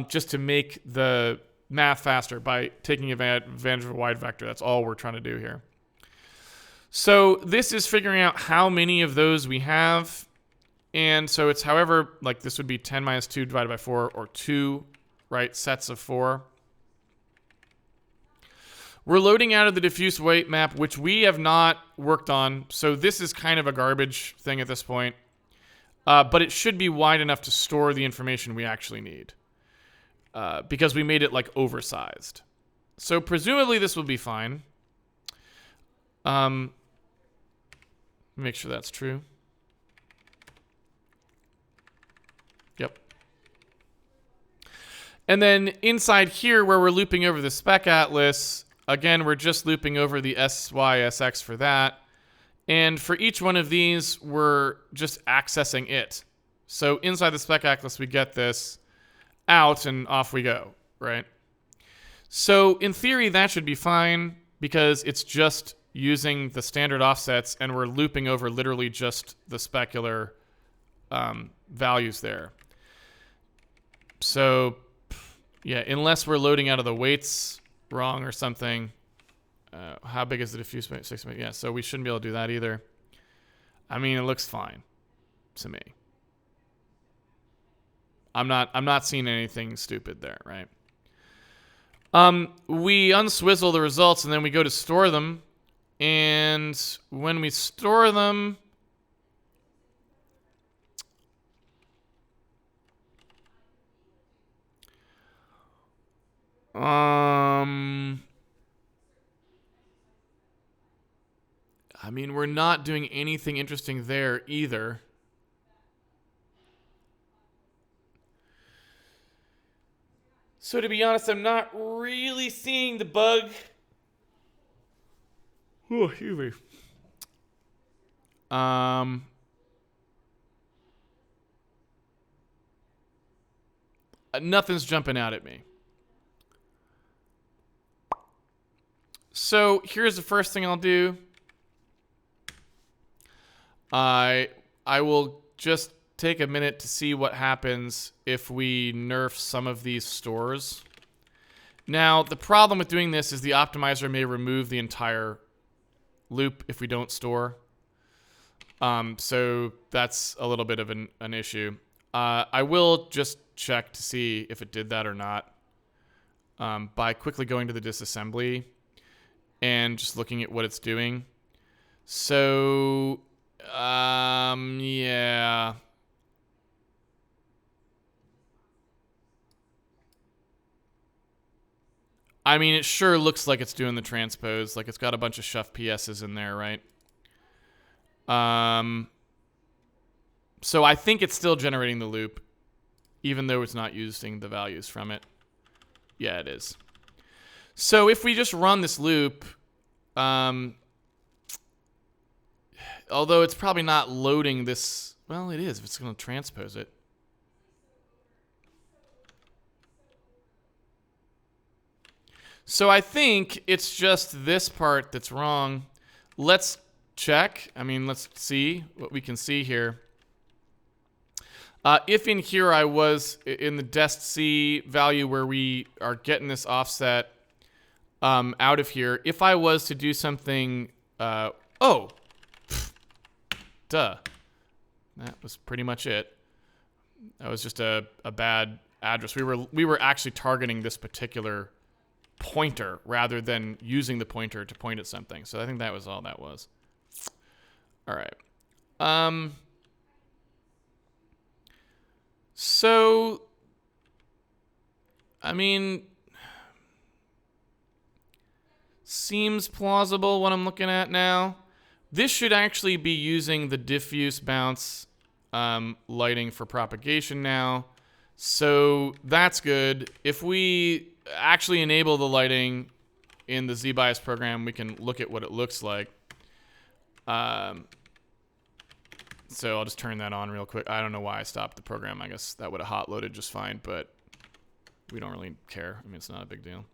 [SPEAKER 1] just to make the math faster by taking advantage of a wide vector. That's all we're trying to do here. So this is figuring out how many of those we have. And so it's however, like this would be 10 minus 2 divided by 4, or 2, right, sets of 4. We're loading out of the diffuse weight map, which we have not worked on. So this is kind of a garbage thing at this point. But it should be wide enough to store the information we actually need. Because we made it like oversized. So presumably this will be fine. Make sure that's true. Yep. And then inside here where we're looping over the spec atlas, again, we're just looping over the SYSX for that. And for each one of these, we're just accessing it. So inside the spec atlas, we get this out and off we go, right? So in theory, that should be fine because it's just using the standard offsets and we're looping over literally just the specular values there. So yeah, unless we're loading out of the weights wrong or something. How big is the diffuse weight? 6 minutes. Yeah, so we shouldn't be able to do that either. I mean, it looks fine to me. I'm not seeing anything stupid there, right? We unswizzle the results and then we go to store them. And when we store them, I mean, we're not doing anything interesting there either. So to be honest, I'm not really seeing the bug. Oh, excuse me. Nothing's jumping out at me. So here's the first thing I'll do. I I will just take a minute to see what happens if we nerf some of these stores. Now, the problem with doing this is the optimizer may remove the entire loop if we don't store. So that's a little bit of an issue. I will just check to see if it did that or not by quickly going to the disassembly and just looking at what it's doing. So, yeah. I mean, it sure looks like it's doing the transpose. Like, it's got a bunch of shuff PSs in there, right? So I think it's still generating the loop, even though it's not using the values from it. Yeah, it is. So if we just run this loop, although it's probably not loading this... Well, it is if it's going to transpose it. So I think it's just this part that's wrong. Let's check. I mean, let's see what we can see here. If in here I was in the dest C value where we are getting this offset out of here, if I was to do something, oh, duh, that was pretty much it. That was just a bad address. We were actually targeting this particular pointer rather than using the pointer to point at something. So I think that was all that was. All right. So, I mean, seems plausible what I'm looking at now. This should actually be using the diffuse bounce lighting for propagation now. So that's good. If we actually enable the lighting in the ZBias program, we can look at what it looks like. So I'll just turn that on real quick. I don't know why I stopped the program. I guess that would have hot loaded just fine, but we don't really care. I mean, it's not a big deal.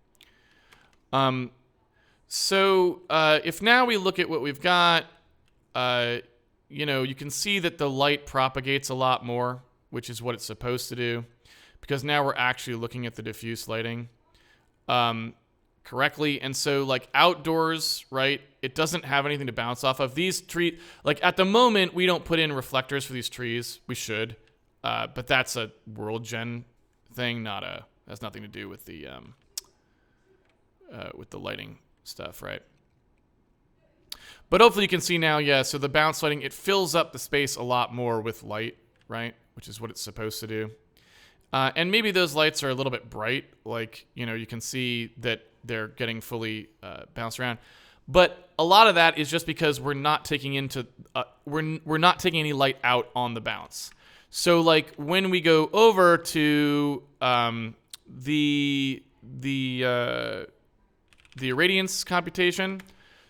[SPEAKER 1] So if now we look at what we've got, you know, you can see that the light propagates a lot more, which is what it's supposed to do, because now we're actually looking at the diffuse lighting correctly. And so, like, outdoors, right, it doesn't have anything to bounce off of. These trees, like, at the moment, we don't put in reflectors for these trees. We should, but that's a world gen thing, not a, has nothing to do with the lighting stuff, right? But hopefully you can see now, yeah, so the bounce lighting, it fills up the space a lot more with light, right? Which is what it's supposed to do. And maybe those lights are a little bit bright, like, you know, you can see that they're getting fully bounced around. But a lot of that is just because we're not taking into, we're not taking any light out on the bounce. So, like, when we go over to the irradiance computation,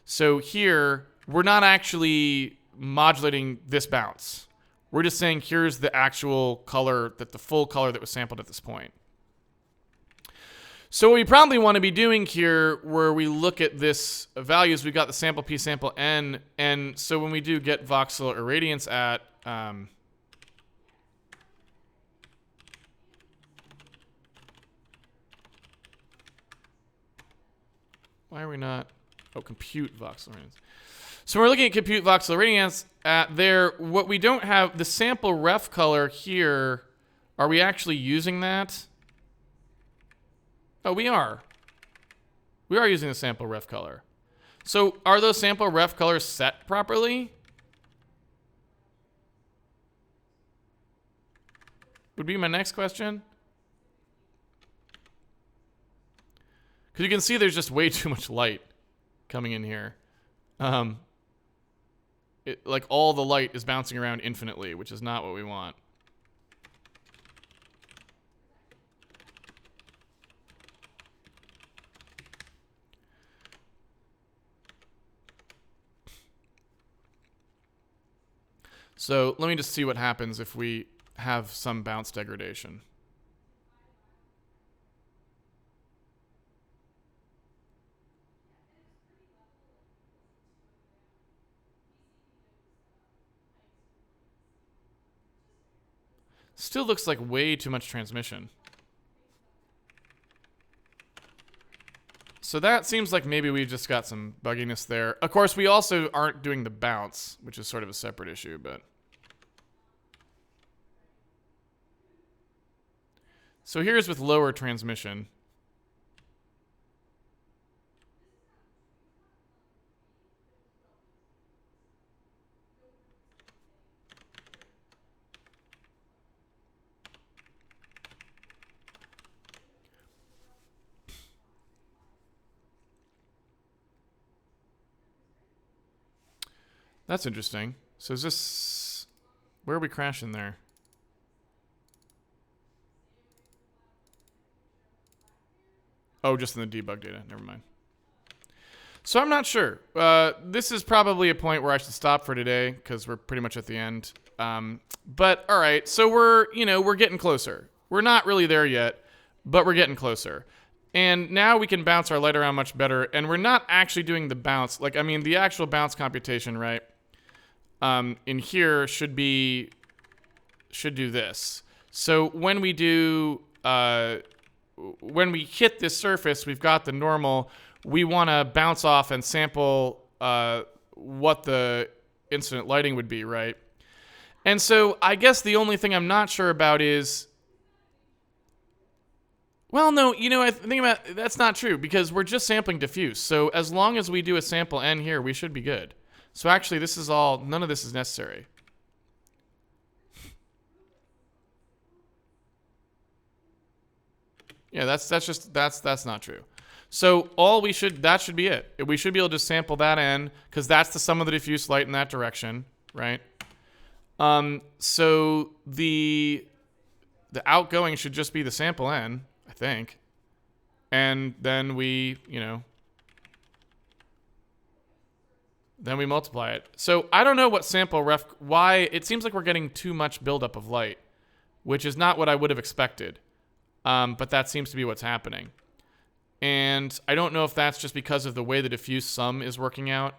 [SPEAKER 1] so here, we're not actually modulating this bounce. We're just saying here's the actual color, the full color that was sampled at this point. So what we probably want to be doing here, where we look at this values, we've got the sample P, sample N, and so when we do get voxel irradiance at, why are we not, oh, compute voxel irradiance. So we're looking at compute voxel irradiance at there. What we don't have, the sample ref color here, are we actually using that? Oh, we are. We are using the sample ref color. So are those sample ref colors set properly? Would be my next question. Because you can see there's just way too much light coming in here. Like, all the light is bouncing around infinitely, which is not what we want. So let me just see what happens if we have some bounce degradation. Still looks like way too much transmission. So that seems like maybe we just got some bugginess there. Of course, we also aren't doing the bounce, which is sort of a separate issue, but... So here's with lower transmission. That's interesting. So is this... Where are we crashing there? Oh, just in the debug data. Never mind. So I'm not sure. This is probably a point where I should stop for today because we're pretty much at the end. But all right, so we're getting closer. We're not really there yet, but we're getting closer. And now we can bounce our light around much better. And we're not actually doing the bounce. Like, I mean, the actual bounce computation, right? In here should do this. So when we do, when we hit this surface, we've got the normal. We want to bounce off and sample what the incident lighting would be, right? And so I guess the only thing I'm not sure about is, well, no, I think about that's not true because we're just sampling diffuse. So as long as we do a sample n here, we should be good. So actually, this is all, none of this is necessary. Yeah, that's not true. So that should be it. We should be able to just sample that n because that's the sum of the diffuse light in that direction, right? So the outgoing should just be the sample n, I think. And then we, then we multiply it. So I don't know what why it seems like we're getting too much buildup of light, which is not what I would have expected. But that seems to be what's happening. And I don't know if that's just because of the way the diffuse sum is working out.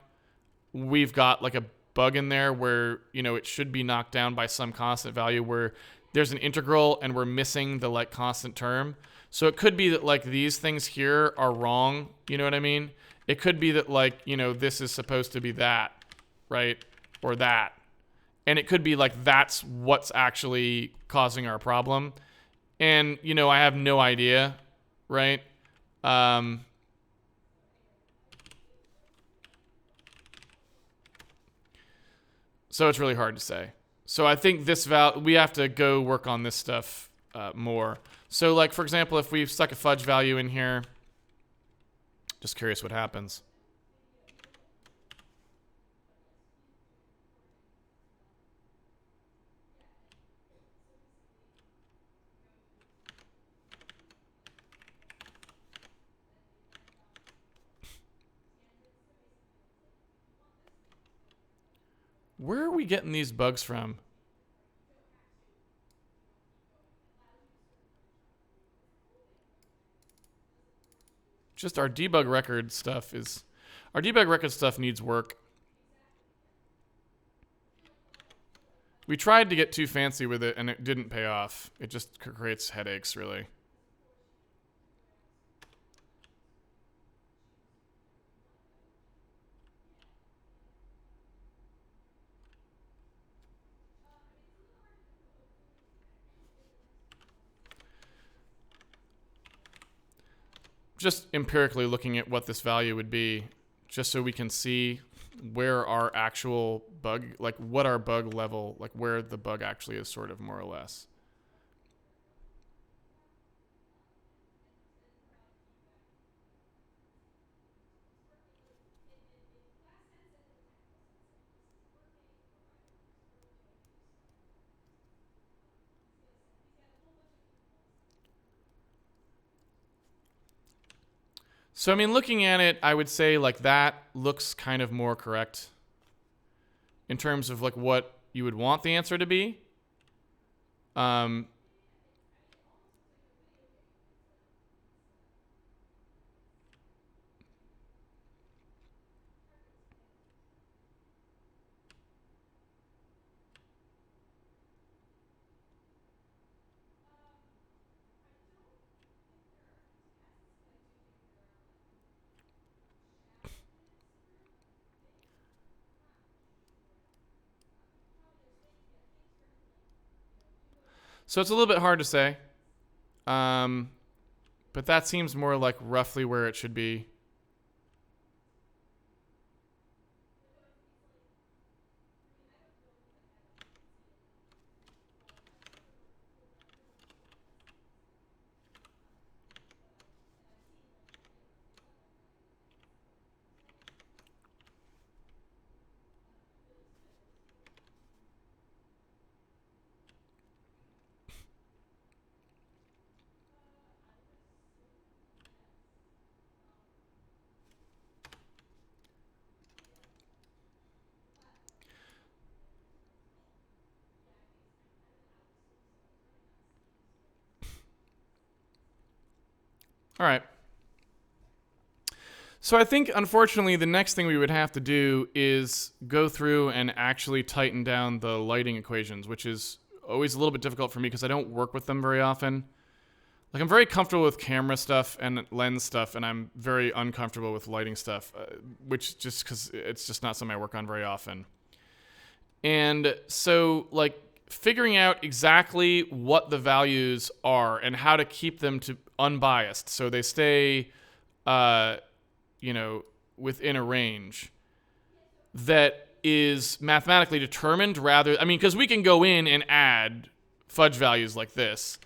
[SPEAKER 1] We've got like a bug in there where, it should be knocked down by some constant value where there's an integral and we're missing the like constant term. So it could be that like these things here are wrong. You know what I mean? It could be that like, this is supposed to be that, right? Or that. And it could be like that's what's actually causing our problem. And, I have no idea, right? So it's really hard to say. So I think we have to go work on this stuff more. So like, for example, if we've stuck a fudge value in here, just curious what happens. Where are we getting these bugs from? Just our debug record stuff needs work. We tried to get too fancy with it and it didn't pay off. It just creates headaches, really. Just empirically looking at what this value would be, just so we can see where our actual bug, like what our bug level, like where the bug actually is sort of more or less. So, I mean, looking at it, I would say like that looks kind of more correct in terms of like what you would want the answer to be. So it's a little bit hard to say. But that seems more like roughly where it should be. All right. So I think, unfortunately, the next thing we would have to do is go through and actually tighten down the lighting equations, which is always a little bit difficult for me because I don't work with them very often. Like, I'm very comfortable with camera stuff and lens stuff, and I'm very uncomfortable with lighting stuff, which just because it's just not something I work on very often. And so, like, figuring out exactly what the values are and how to keep them to unbiased so they stay, within a range that is mathematically determined rather, I mean, because we can go in and add fudge values like this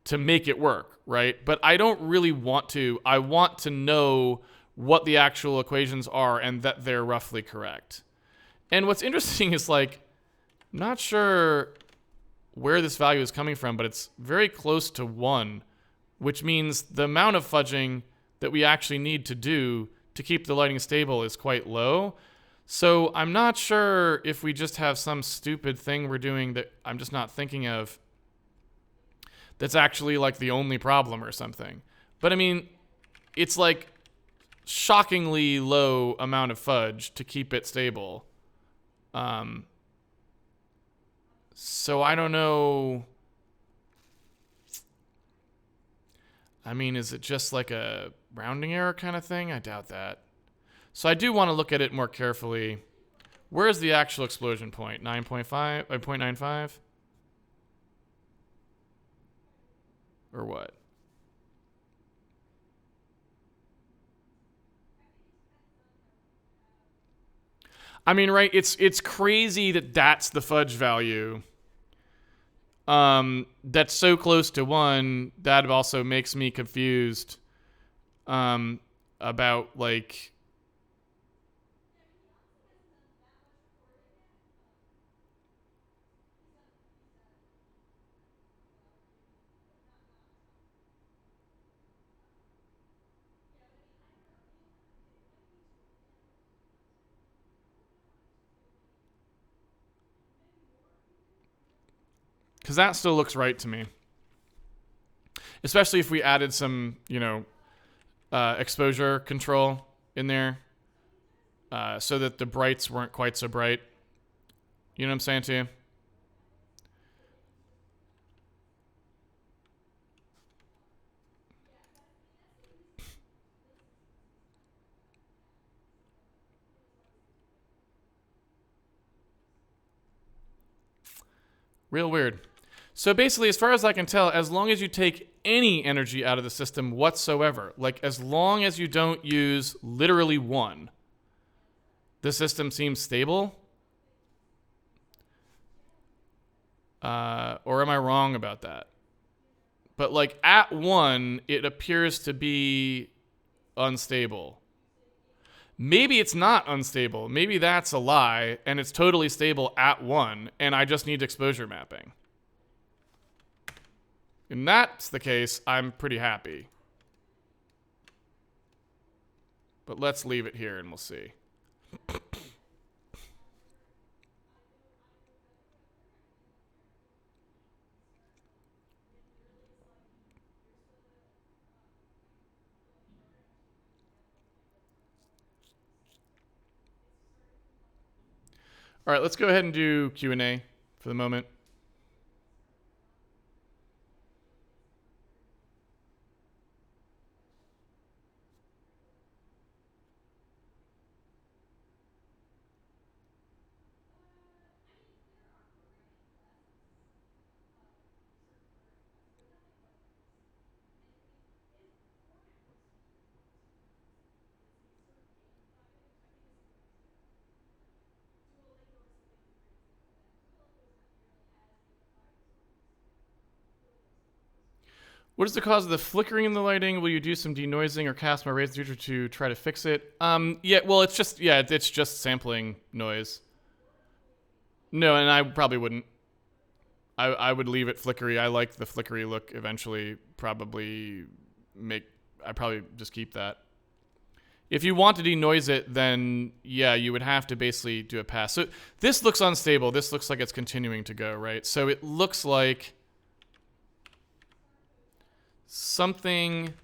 [SPEAKER 1] to make it work, right? But I don't really want to. I want to know what the actual equations are and that they're roughly correct. And what's interesting is, like, not sure where this value is coming from, but it's very close to 1, which means the amount of fudging that we actually need to do to keep the lighting stable is quite low. So I'm not sure if we just have some stupid thing we're doing that I'm just not thinking of that's actually like the only problem or something. But I mean, it's like shockingly low amount of fudge to keep it stable. So I don't know. I mean, is it just like a rounding error kind of thing? I doubt that. So I do want to look at it more carefully. Where's the actual explosion point? 9.5? 0.95? Or what? I mean, right, it's crazy that that's the fudge value. That's so close to 1. That also makes me confused about, like, because that still looks right to me. Especially if we added some, exposure control in there so that the brights weren't quite so bright. You know what I'm saying to you? Real weird. So basically, as far as I can tell, as long as you take any energy out of the system whatsoever, like as long as you don't use literally 1, the system seems stable. Or am I wrong about that? But like at 1, it appears to be unstable. Maybe it's not unstable. Maybe that's a lie, and it's totally stable at 1, and I just need exposure mapping. And that's the case, I'm pretty happy. But let's leave it here and we'll see. All right, let's go ahead and do Q&A for the moment. What is the cause of the flickering in the lighting? Will you do some denoising or cast more rays in the future to try to fix it? Yeah, well, it's just sampling noise. No, and I probably wouldn't. I would leave it flickery. I like the flickery look eventually. I'd probably just keep that. If you want to denoise it, then yeah, you would have to basically do a pass. So this looks unstable. This looks like it's continuing to go, right? So it looks like something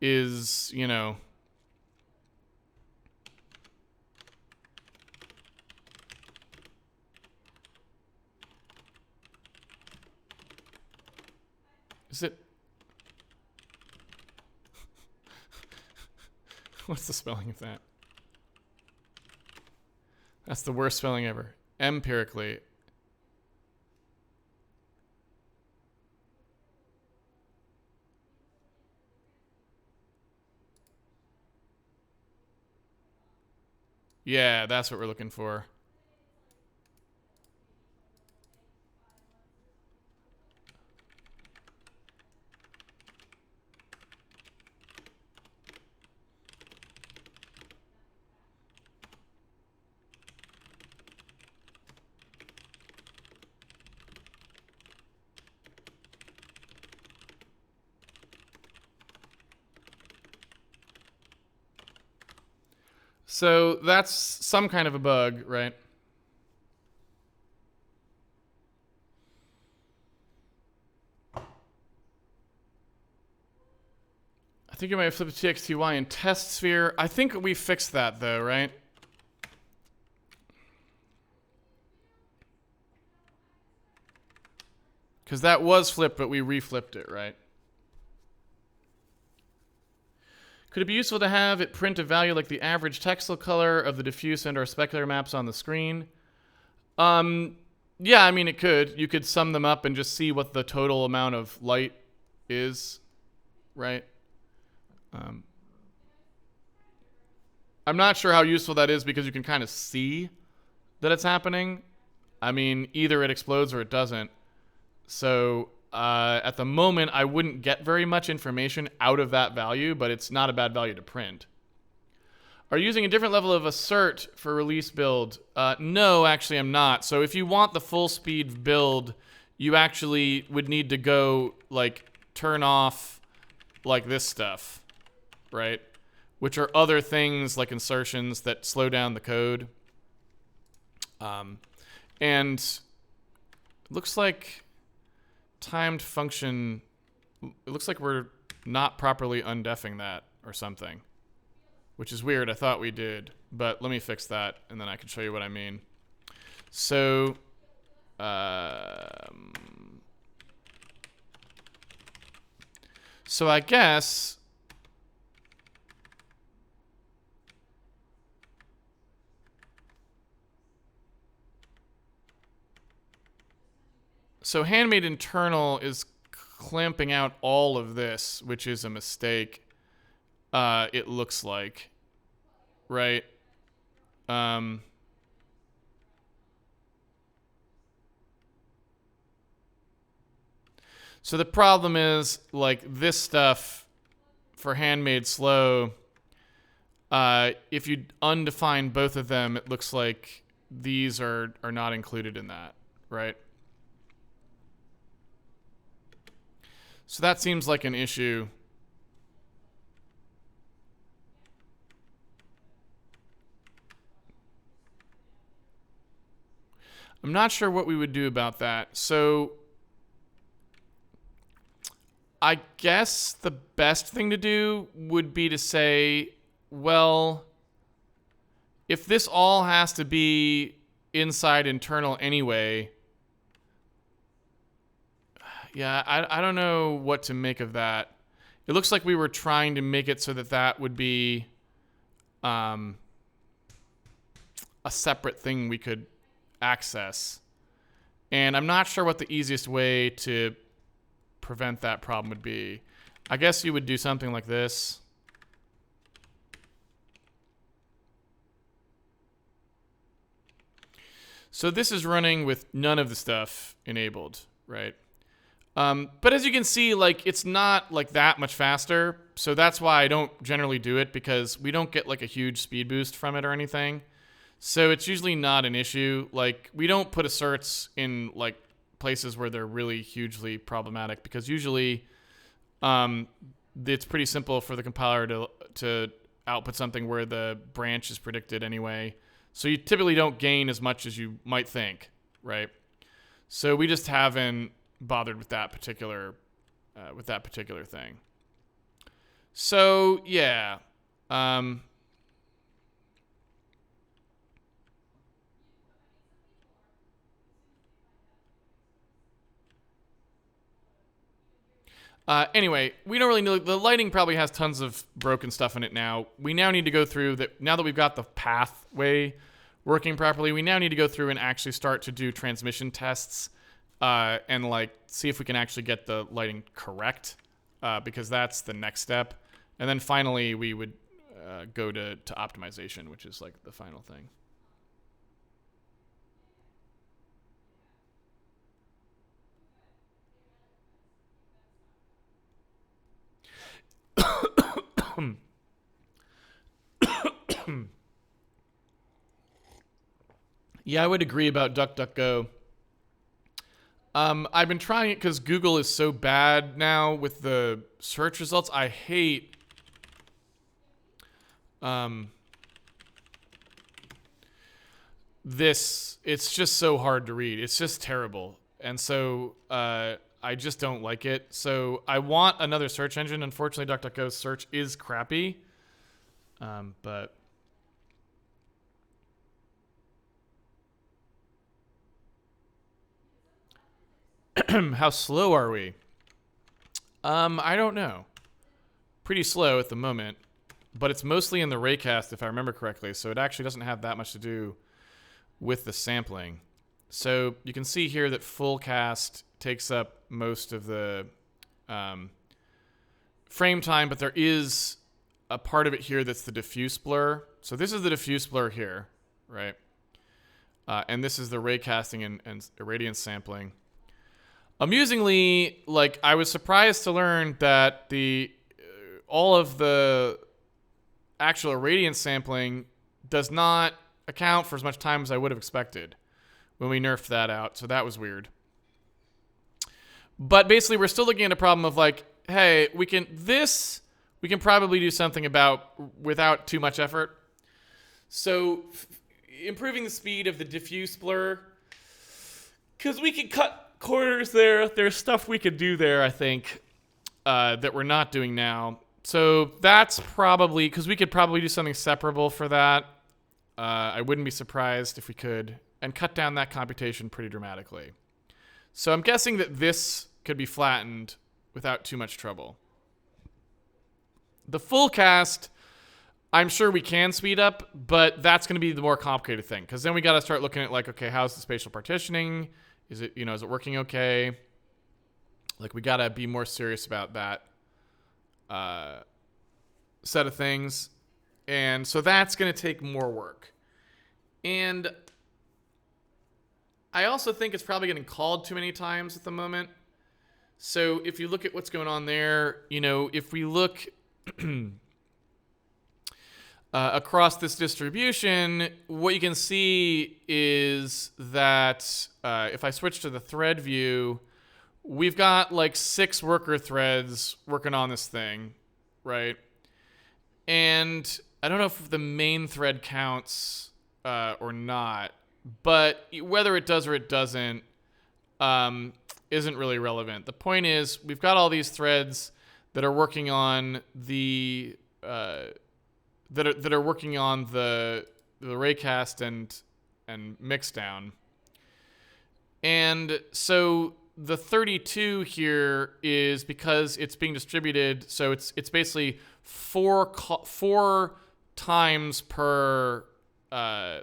[SPEAKER 1] is, you know, is it? What's the spelling of that? That's the worst spelling ever. Empirically. Yeah, that's what we're looking for. So that's some kind of a bug, right? I think you might have flipped to TXTY in test sphere. I think we fixed that though, right? Because that was flipped, but we reflipped it, right? Could it be useful to have it print a value like the average textile color of the diffuse and or specular maps on the screen? Yeah, I mean, it could. You could sum them up and just see what the total amount of light is, right? I'm not sure how useful that is because you can kind of see that it's happening. I mean, either it explodes or it doesn't. So at the moment, I wouldn't get very much information out of that value, but it's not a bad value to print. Are you using a different level of assert for release build? No, actually I'm not. So if you want the full speed build, you actually would need to go like turn off like this stuff, right? Which are other things like insertions that slow down the code. And it looks like timed function, it looks like we're not properly undeffing that or something, which is weird. I thought we did, but let me fix that and then I can show you what I mean. So, I guess so Handmade internal is clamping out all of this, which is a mistake. It looks like, right? So the problem is like this stuff for Handmade slow. If you undefine both of them, it looks like these are not included in that, right? So that seems like an issue. I'm not sure what we would do about that. So I guess the best thing to do would be to say, well, if this all has to be inside internal anyway, yeah, I don't know what to make of that. It looks like we were trying to make it so that that would be a separate thing we could access. And I'm not sure what the easiest way to prevent that problem would be. I guess you would do something like this. So this is running with none of the stuff enabled, right? But as you can see, like, it's not like that much faster. So that's why I don't generally do it, because we don't get like a huge speed boost from it or anything. So it's usually not an issue. Like, we don't put asserts in like places where they're really hugely problematic, because usually it's pretty simple for the compiler to output something where the branch is predicted anyway. So you typically don't gain as much as you might think, right? So we just haven't bothered with that particular thing. So yeah. Anyway, we don't really know. The lighting probably has tons of broken stuff in it now. We now need to go through that. Now that we've got the pathway working properly, we now need to go through and actually start to do transmission tests and like see if we can actually get the lighting correct, because that's the next step. And then finally, we would go to optimization, which is like the final thing. Yeah, I would agree about DuckDuckGo. I've been trying it because Google is so bad now with the search results. I hate this. It's just so hard to read. It's just terrible. And so I just don't like it. So I want another search engine. Unfortunately, DuckDuckGo's search is crappy. But how slow are we? I don't know. Pretty slow at the moment, but it's mostly in the raycast if I remember correctly, so it actually doesn't have that much to do with the sampling. So you can see here that full cast takes up most of the frame time, but there is a part of it here that's the diffuse blur. So this is the diffuse blur here, right? And this is the raycasting and irradiance sampling. Amusingly, like, I was surprised to learn that all of the actual irradiance sampling does not account for as much time as I would have expected when we nerfed that out. So that was weird. But basically, we're still looking at a problem of like, hey, we can probably do something about without too much effort. So improving the speed of the diffuse blur, because we can cut corners there. There's stuff we could do there, I think, that we're not doing now. So that's probably, because we could probably do something separable for that. I wouldn't be surprised if we could, and cut down that computation pretty dramatically. So I'm guessing that this could be flattened without too much trouble. The full cast, I'm sure we can speed up, but that's going to be the more complicated thing, because then we got to start looking at like, okay, how's the spatial partitioning? Is it working okay? Like, we got to be more serious about that set of things. And so that's going to take more work. And I also think it's probably getting called too many times at the moment. So if you look at what's going on there, if we look across this distribution, what you can see is that if I switch to the thread view, we've got like 6 worker threads working on this thing, right? And I don't know if the main thread counts or not, but whether it does or it doesn't isn't really relevant. The point is, we've got all these threads that are working on the that are working on the raycast and mixdown. And so the 32 here is because it's being distributed, so it's basically 4 times per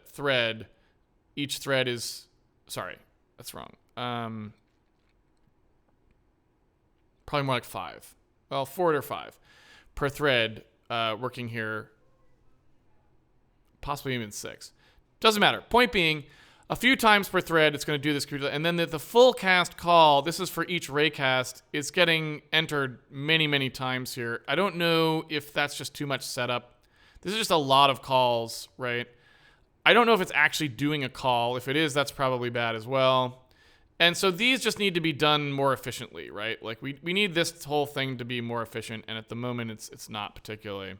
[SPEAKER 1] thread. Each thread is, sorry, that's wrong. Probably more like 5. Well, 4 or 5 per thread working here. Possibly even 6. Doesn't matter. Point being, a few times per thread, it's going to do this. And then the full cast call, this is for each raycast, it's getting entered many, many times here. I don't know if that's just too much setup. This is just a lot of calls, right? I don't know if it's actually doing a call. If it is, that's probably bad as well. And so these just need to be done more efficiently, right? Like we need this whole thing to be more efficient, and at the moment it's not particularly.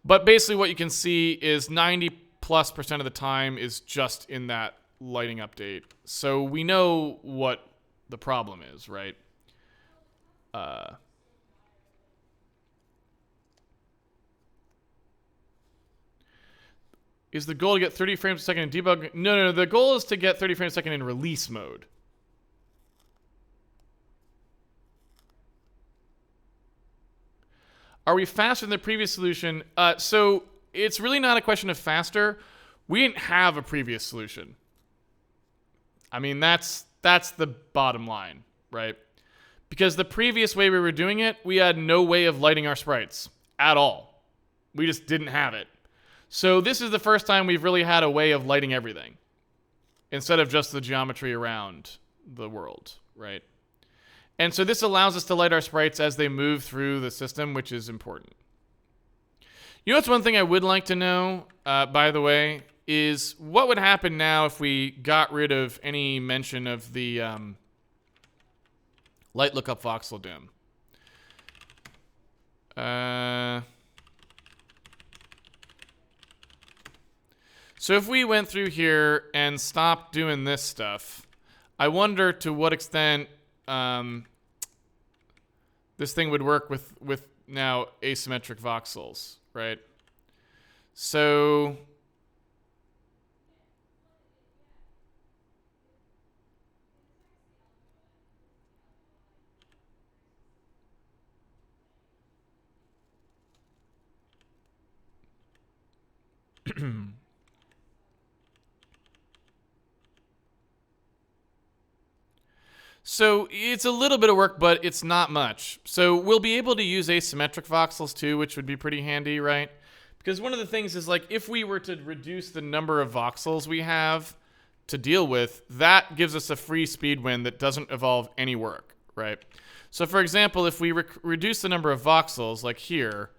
[SPEAKER 1] But basically what you can see is 90+% of the time is just in that lighting update. So we know what the problem is, right? Is the goal to get 30 frames a second in debug? No. The goal is to get 30 frames a second in release mode. Are we faster than the previous solution? So it's really not a question of faster. We didn't have a previous solution. I mean, that's the bottom line, right? Because the previous way we were doing it, we had no way of lighting our sprites at all. We just didn't have it. So this is the first time we've really had a way of lighting everything instead of just the geometry around the world, right? And so this allows us to light our sprites as they move through the system, which is important. You know what's one thing I would like to know, by the way, is what would happen now if we got rid of any mention of the light lookup voxel dim. So if we went through here and stopped doing this stuff, I wonder to what extent this thing would work with now asymmetric voxels, right? So So it's a little bit of work, but it's not much. So we'll be able to use asymmetric voxels too, which would be pretty handy, right? Because one of the things is, like, if we were to reduce the number of voxels we have to deal with, that gives us a free speed win that doesn't involve any work, right? So for example, if we reduce the number of voxels, like here,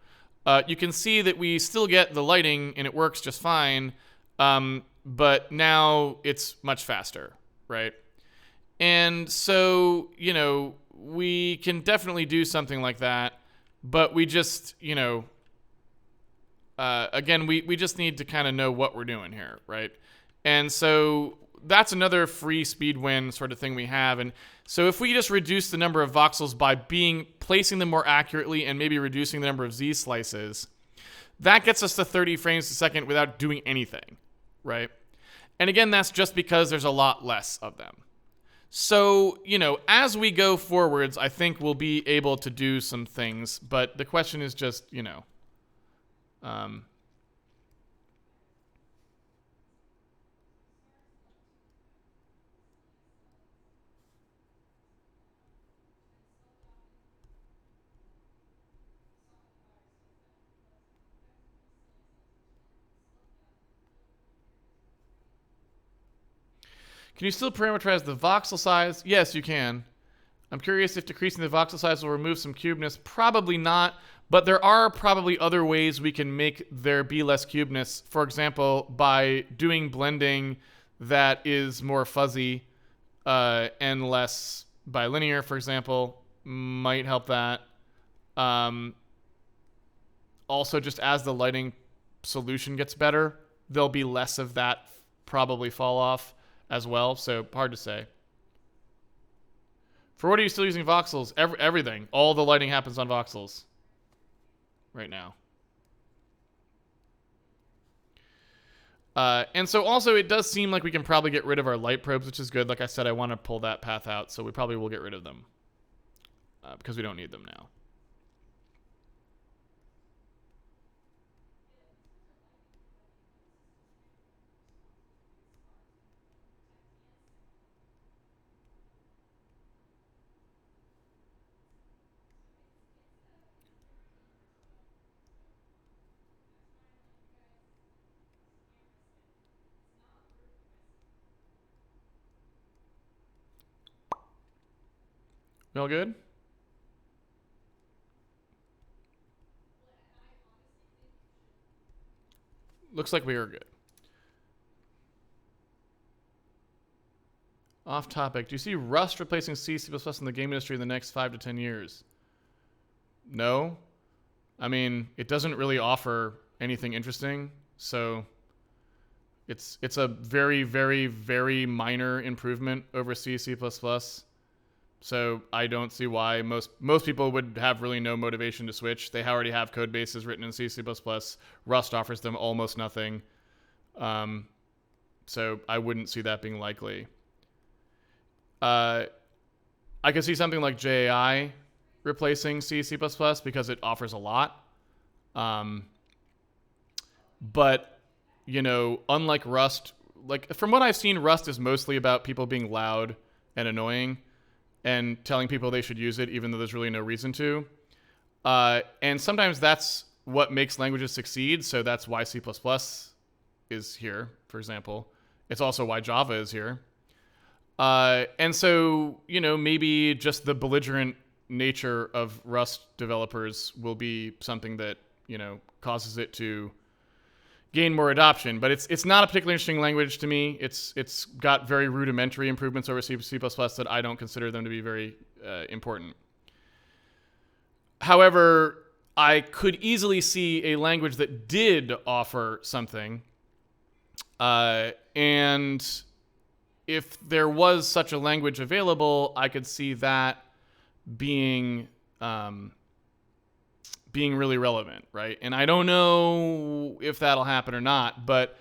[SPEAKER 1] you can see that we still get the lighting and it works just fine, but now it's much faster, right? And so, you know, we can definitely do something like that, but we just, you know, again, we just need to kind of know what we're doing here, right? And so that's another free speed win sort of thing we have. And so if we just reduce the number of voxels by placing them more accurately and maybe reducing the number of Z slices, that gets us to 30 frames a second without doing anything, right? And again, that's just because there's a lot less of them. So, you know, as we go forwards, I think we'll be able to do some things, but the question is just, you know, can you still parameterize the voxel size? Yes, you can. I'm curious if decreasing the voxel size will remove some cubeness. Probably not, but there are probably other ways we can make there be less cubeness. For example, by doing blending that is more fuzzy and less bilinear, for example, might help that. Also, just as the lighting solution gets better, there'll be less of that probably fall off as well, so hard to say. For what are you still using voxels? Everything. All the lighting happens on voxels right now. And so also it does seem like we can probably get rid of our light probes, which is good. Like I said, I want to pull that path out, so we probably will get rid of them because we don't need them now. We all good? Looks like we are good. Off topic. Do you see Rust replacing C, C++ in the game industry in the next 5 to 10 years? No. I mean, it doesn't really offer anything interesting, so it's a very, very, very minor improvement over C, C++. So I don't see why most people would have really no motivation to switch. They already have code bases written in C, C++. Rust offers them almost nothing. So I wouldn't see that being likely. I could see something like JAI replacing C, C++ because it offers a lot. But, you know, unlike Rust, like from what I've seen, Rust is mostly about people being loud and annoying and telling people they should use it even though there's really no reason to. And sometimes that's what makes languages succeed. So that's why C++ is here, for example. It's also why Java is here. And so, you know, maybe just the belligerent nature of Rust developers will be something that, you know, causes it to gain more adoption. But it's not a particularly interesting language to me. It's got very rudimentary improvements over C++ that I don't consider them to be very important. However, I could easily see a language that did offer something, and if there was such a language available, I could see that being really relevant, right? And I don't know if that'll happen or not, but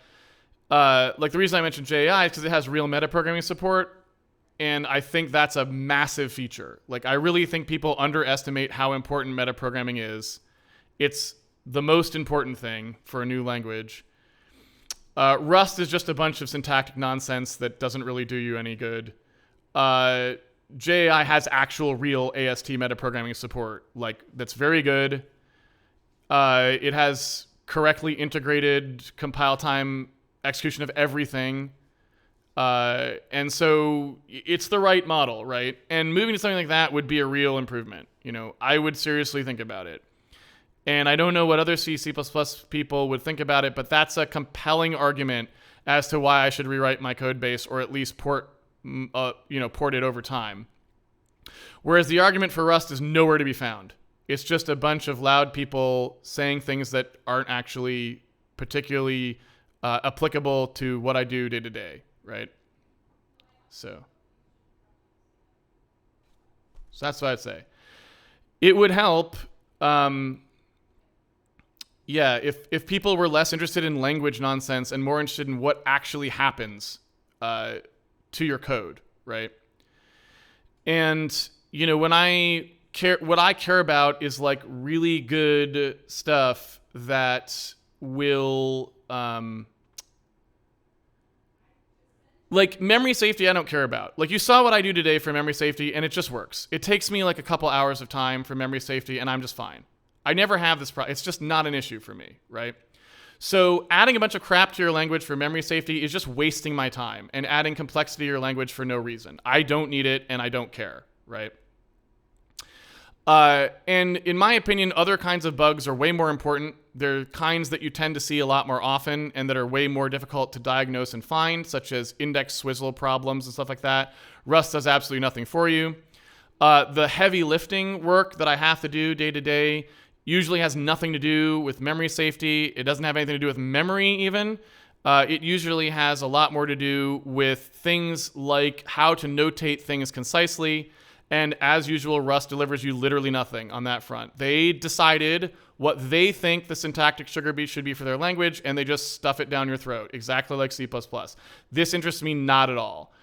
[SPEAKER 1] like the reason I mentioned JAI is because it has real metaprogramming support, and I think that's a massive feature. Like I really think people underestimate how important metaprogramming is. It's the most important thing for a new language. Rust is just a bunch of syntactic nonsense that doesn't really do you any good. JAI has actual real AST metaprogramming support, like that's very good. It has correctly integrated compile time execution of everything. And so it's the right model, right? And moving to something like that would be a real improvement. You know, I would seriously think about it. And I don't know what other C, C++ people would think about it, but that's a compelling argument as to why I should rewrite my code base or at least port it over time. Whereas the argument for Rust is nowhere to be found. It's just a bunch of loud people saying things that aren't actually particularly applicable to what I do day to day, right? So that's what I'd say. It would help. If people were less interested in language nonsense and more interested in what actually happens to your code, right? And, you know, what I care about is like really good stuff that will, like memory safety, I don't care about. Like you saw what I do today for memory safety and it just works. It takes me like a couple hours of time for memory safety and I'm just fine. I never have this problem. It's just not an issue for me, right? So adding a bunch of crap to your language for memory safety is just wasting my time and adding complexity to your language for no reason. I don't need it and I don't care, right? And in my opinion, other kinds of bugs are way more important. They're kinds that you tend to see a lot more often and that are way more difficult to diagnose and find, such as index swizzle problems and stuff like that. Rust does absolutely nothing for you. The heavy lifting work that I have to do day to day usually has nothing to do with memory safety. It doesn't have anything to do with memory even. It usually has a lot more to do with things like how to notate things concisely. And as usual, Rust delivers you literally nothing on that front. They decided what they think the syntactic sugar beet should be for their language, and they just stuff it down your throat, exactly like C++. This interests me not at all.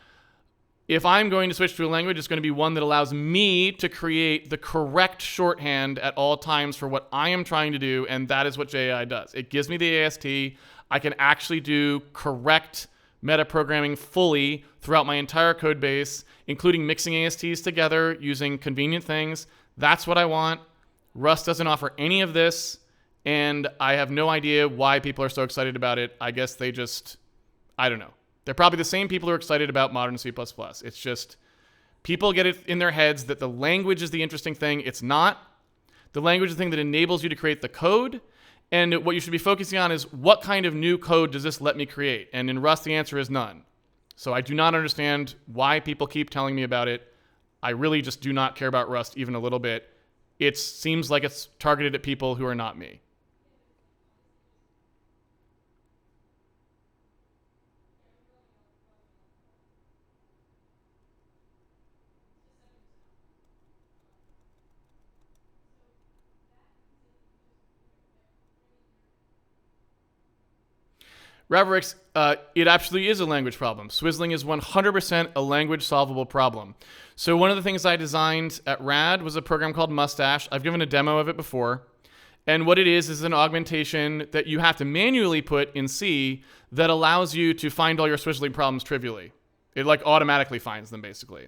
[SPEAKER 1] If I'm going to switch to a language, it's going to be one that allows me to create the correct shorthand at all times for what I am trying to do, and that is what JAI does. It gives me the AST. I can actually do correct metaprogramming fully throughout my entire code base, including mixing ASTs together using convenient things. That's what I want. Rust doesn't offer any of this, and I have no idea why people are so excited about it. I guess they just, I don't know. They're probably the same people who are excited about modern C++. It's just People get it in their heads that the language is the interesting thing. It's not. The language is the thing that enables you to create the code. And what you should be focusing on is what kind of new code does this let me create? And in Rust, the answer is none. So I do not understand why people keep telling me about it. I really just do not care about Rust even a little bit. It seems like it's targeted at people who are not me. Ravrix, it absolutely is a language problem. Swizzling is 100% a language solvable problem. So one of the things I designed at RAD was a program called Mustache. I've given a demo of it before. And what it is an augmentation that you have to manually put in C that allows you to find all your swizzling problems trivially. It like automatically finds them basically.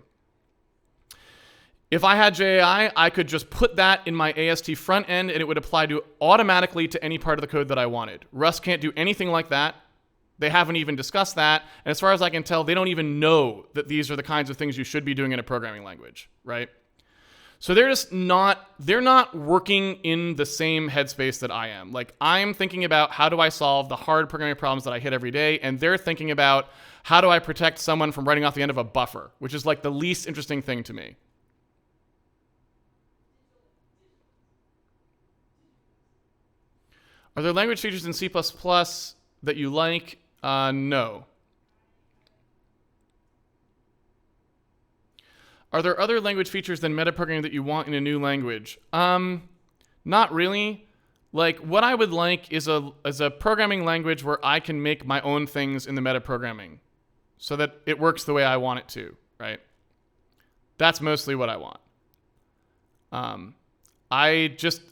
[SPEAKER 1] If I had JAI, I could just put that in my AST front end and it would apply to automatically to any part of the code that I wanted. Rust can't do anything like that. They haven't even discussed that. And as far as I can tell, they don't even know that these are the kinds of things you should be doing in a programming language, right? So they're not working in the same headspace that I am. Like I'm thinking about how do I solve the hard programming problems that I hit every day, and they're thinking about how do I protect someone from writing off the end of a buffer, which is like the least interesting thing to me. Are there language features in C++ that you like? No. Are there other language features than metaprogramming that you want in a new language? Not really. Like what I would like is a programming language where I can make my own things in the metaprogramming so that it works the way I want it to, right? That's mostly what I want. I just,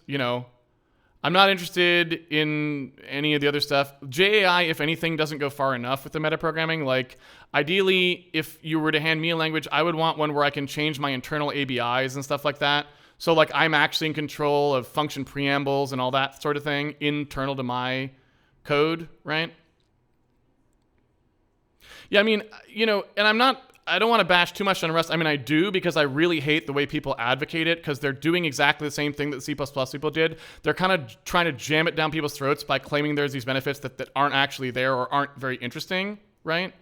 [SPEAKER 1] I'm not interested in any of the other stuff. JAI, if anything, doesn't go far enough with the metaprogramming. Like, ideally, if you were to hand me a language, I would want one where I can change my internal ABIs and stuff like that. So, like, I'm actually in control of function preambles and all that sort of thing internal to my code, right? Yeah, I mean, and I don't want to bash too much on Rust. I mean, I do because I really hate the way people advocate it because they're doing exactly the same thing that C++ people did. They're kind of trying to jam it down people's throats by claiming there's these benefits that aren't actually there or aren't very interesting, right?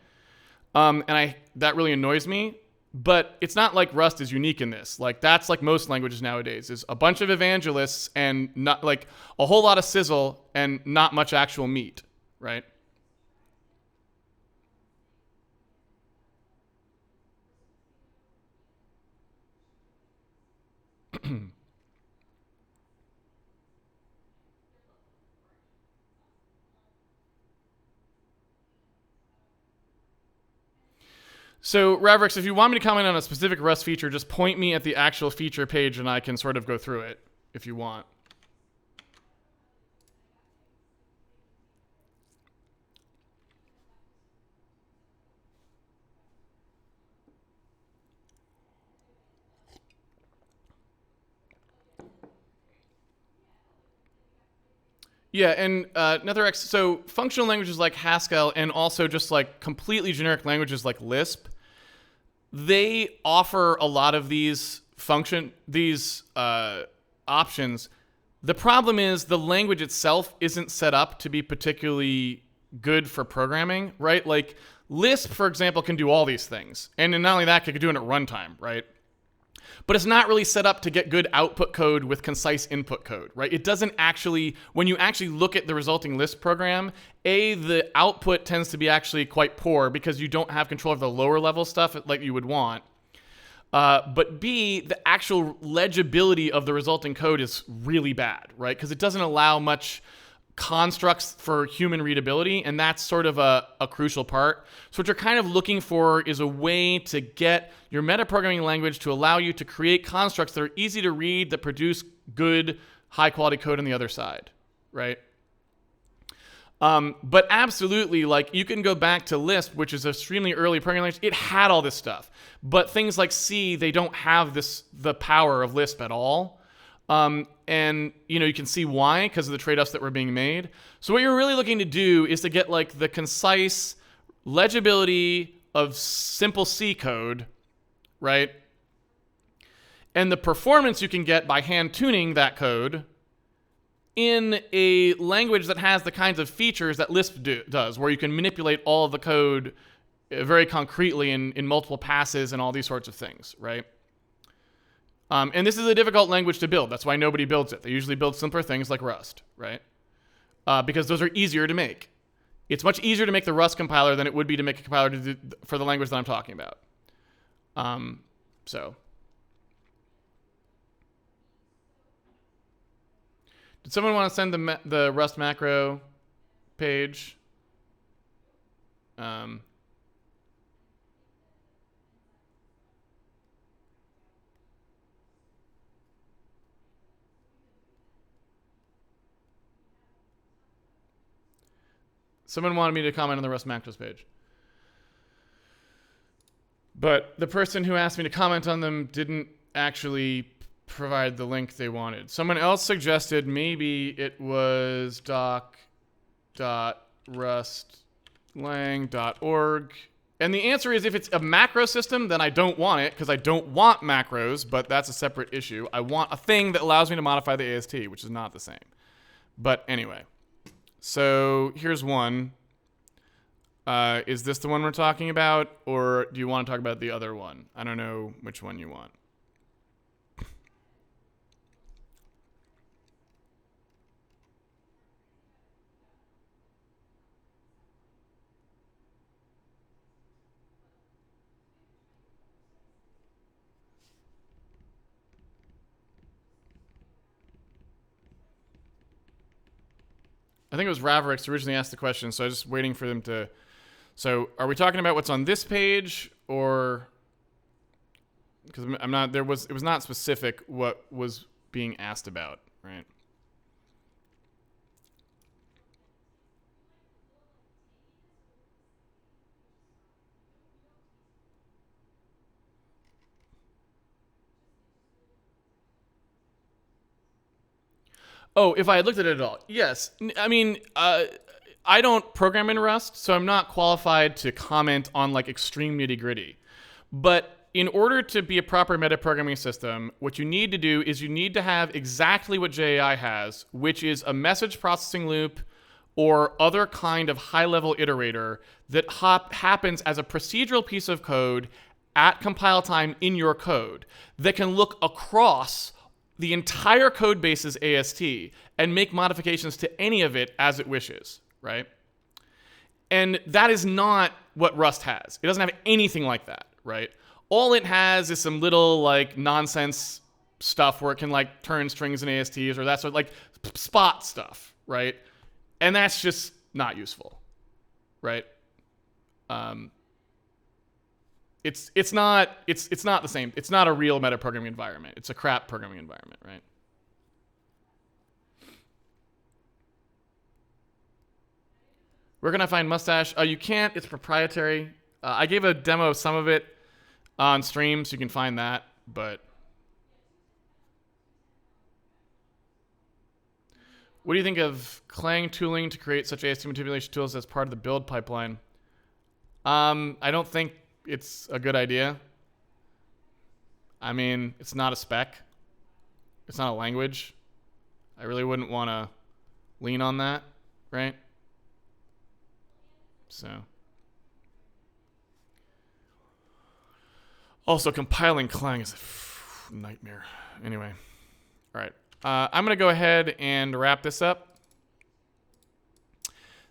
[SPEAKER 1] And that really annoys me. But it's not like Rust is unique in this. Like that's like most languages nowadays is a bunch of evangelists and not like a whole lot of sizzle and not much actual meat, right? So, Ravrix, if you want me to comment on a specific Rust feature, just point me at the actual feature page and I can sort of go through it if you want. Yeah, and NetherX, so functional languages like Haskell and also just like completely generic languages like Lisp, they offer a lot of these options. The problem is the language itself isn't set up to be particularly good for programming, right? Like Lisp, for example, can do all these things. And not only that, it can do it at runtime, right? But it's not really set up to get good output code with concise input code, right? It doesn't actually, when you actually look at the resulting Lisp program, the output tends to be actually quite poor because you don't have control of the lower level stuff like you would want. But B, the actual legibility of the resulting code is really bad, right? Because it doesn't allow much constructs for human readability, and that's sort of a crucial part. So what you're kind of looking for is a way to get your metaprogramming language to allow you to create constructs that are easy to read, that produce good, high-quality code on the other side, right? But absolutely, like you can go back to Lisp, which is an extremely early programming language. It had all this stuff, but things like C, they don't have the power of Lisp at all. And you can see why because of the trade-offs that were being made. So what you're really looking to do is to get like the concise legibility of simple C code, right? and the performance you can get by hand tuning that code in a language that has the kinds of features that Lisp does, where you can manipulate all of the code very concretely in multiple passes and all these sorts of things, right? And this is a difficult language to build. That's why nobody builds it. They usually build simpler things like Rust, right? Because those are easier to make. It's much easier to make the Rust compiler than it would be to make a compiler for the language that I'm talking about. So. Did someone want to send the Rust macro page? Someone wanted me to comment on the Rust macros page. But the person who asked me to comment on them didn't actually provide the link they wanted. Someone else suggested maybe it was doc.rustlang.org. And the answer is, if it's a macro system, then I don't want it, because I don't want macros, but that's a separate issue. I want a thing that allows me to modify the AST, which is not the same. But anyway. So here's one. Is this the one we're talking about, or do you want to talk about the other one? I don't know which one you want. I think it was Raverix originally asked the question, so I was just waiting for them to... So, are we talking about what's on this page, or... Because I'm not... it was not specific what was being asked about, right? Oh, if I had looked at it at all. Yes. I mean, I don't program in Rust, so I'm not qualified to comment on like extreme nitty-gritty. But in order to be a proper metaprogramming system, what you need to do is you need to have exactly what JAI has, which is a message processing loop or other kind of high-level iterator that happens as a procedural piece of code at compile time in your code that can look across the entire code base's AST and make modifications to any of it as it wishes, right? And that is not what Rust has. It doesn't have anything like that, right? All it has is some little like nonsense stuff where it can like turn strings and ASTs or that sort of like spot stuff, right? And that's just not useful, right? It's not the same. It's not a real metaprogramming environment. It's a crap programming environment, right? Where can I find Mustache? You can't. It's proprietary. I gave a demo of some of it on stream, so you can find that. But what do you think of Clang tooling to create such AST manipulation tools as part of the build pipeline? I don't think it's a good idea. I mean, it's not a spec. It's not a language. I really wouldn't want to lean on that, right? So. Also, compiling Clang is a nightmare. Anyway. All right. I'm going to go ahead and wrap this up.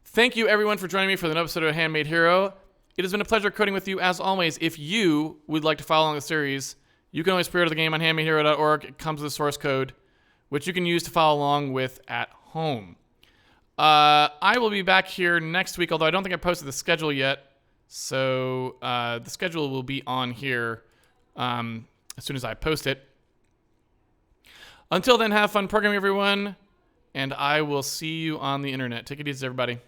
[SPEAKER 1] Thank you, everyone, for joining me for the episode of Handmade Hero. It has been a pleasure coding with you, as always. If you would like to follow along the series, you can always pre-order the game on handmadehero.org. It comes with a source code, which you can use to follow along with at home. I will be back here next week, although I don't think I posted the schedule yet. So the schedule will be on here as soon as I post it. Until then, have fun programming, everyone, and I will see you on the internet. Take it easy, everybody.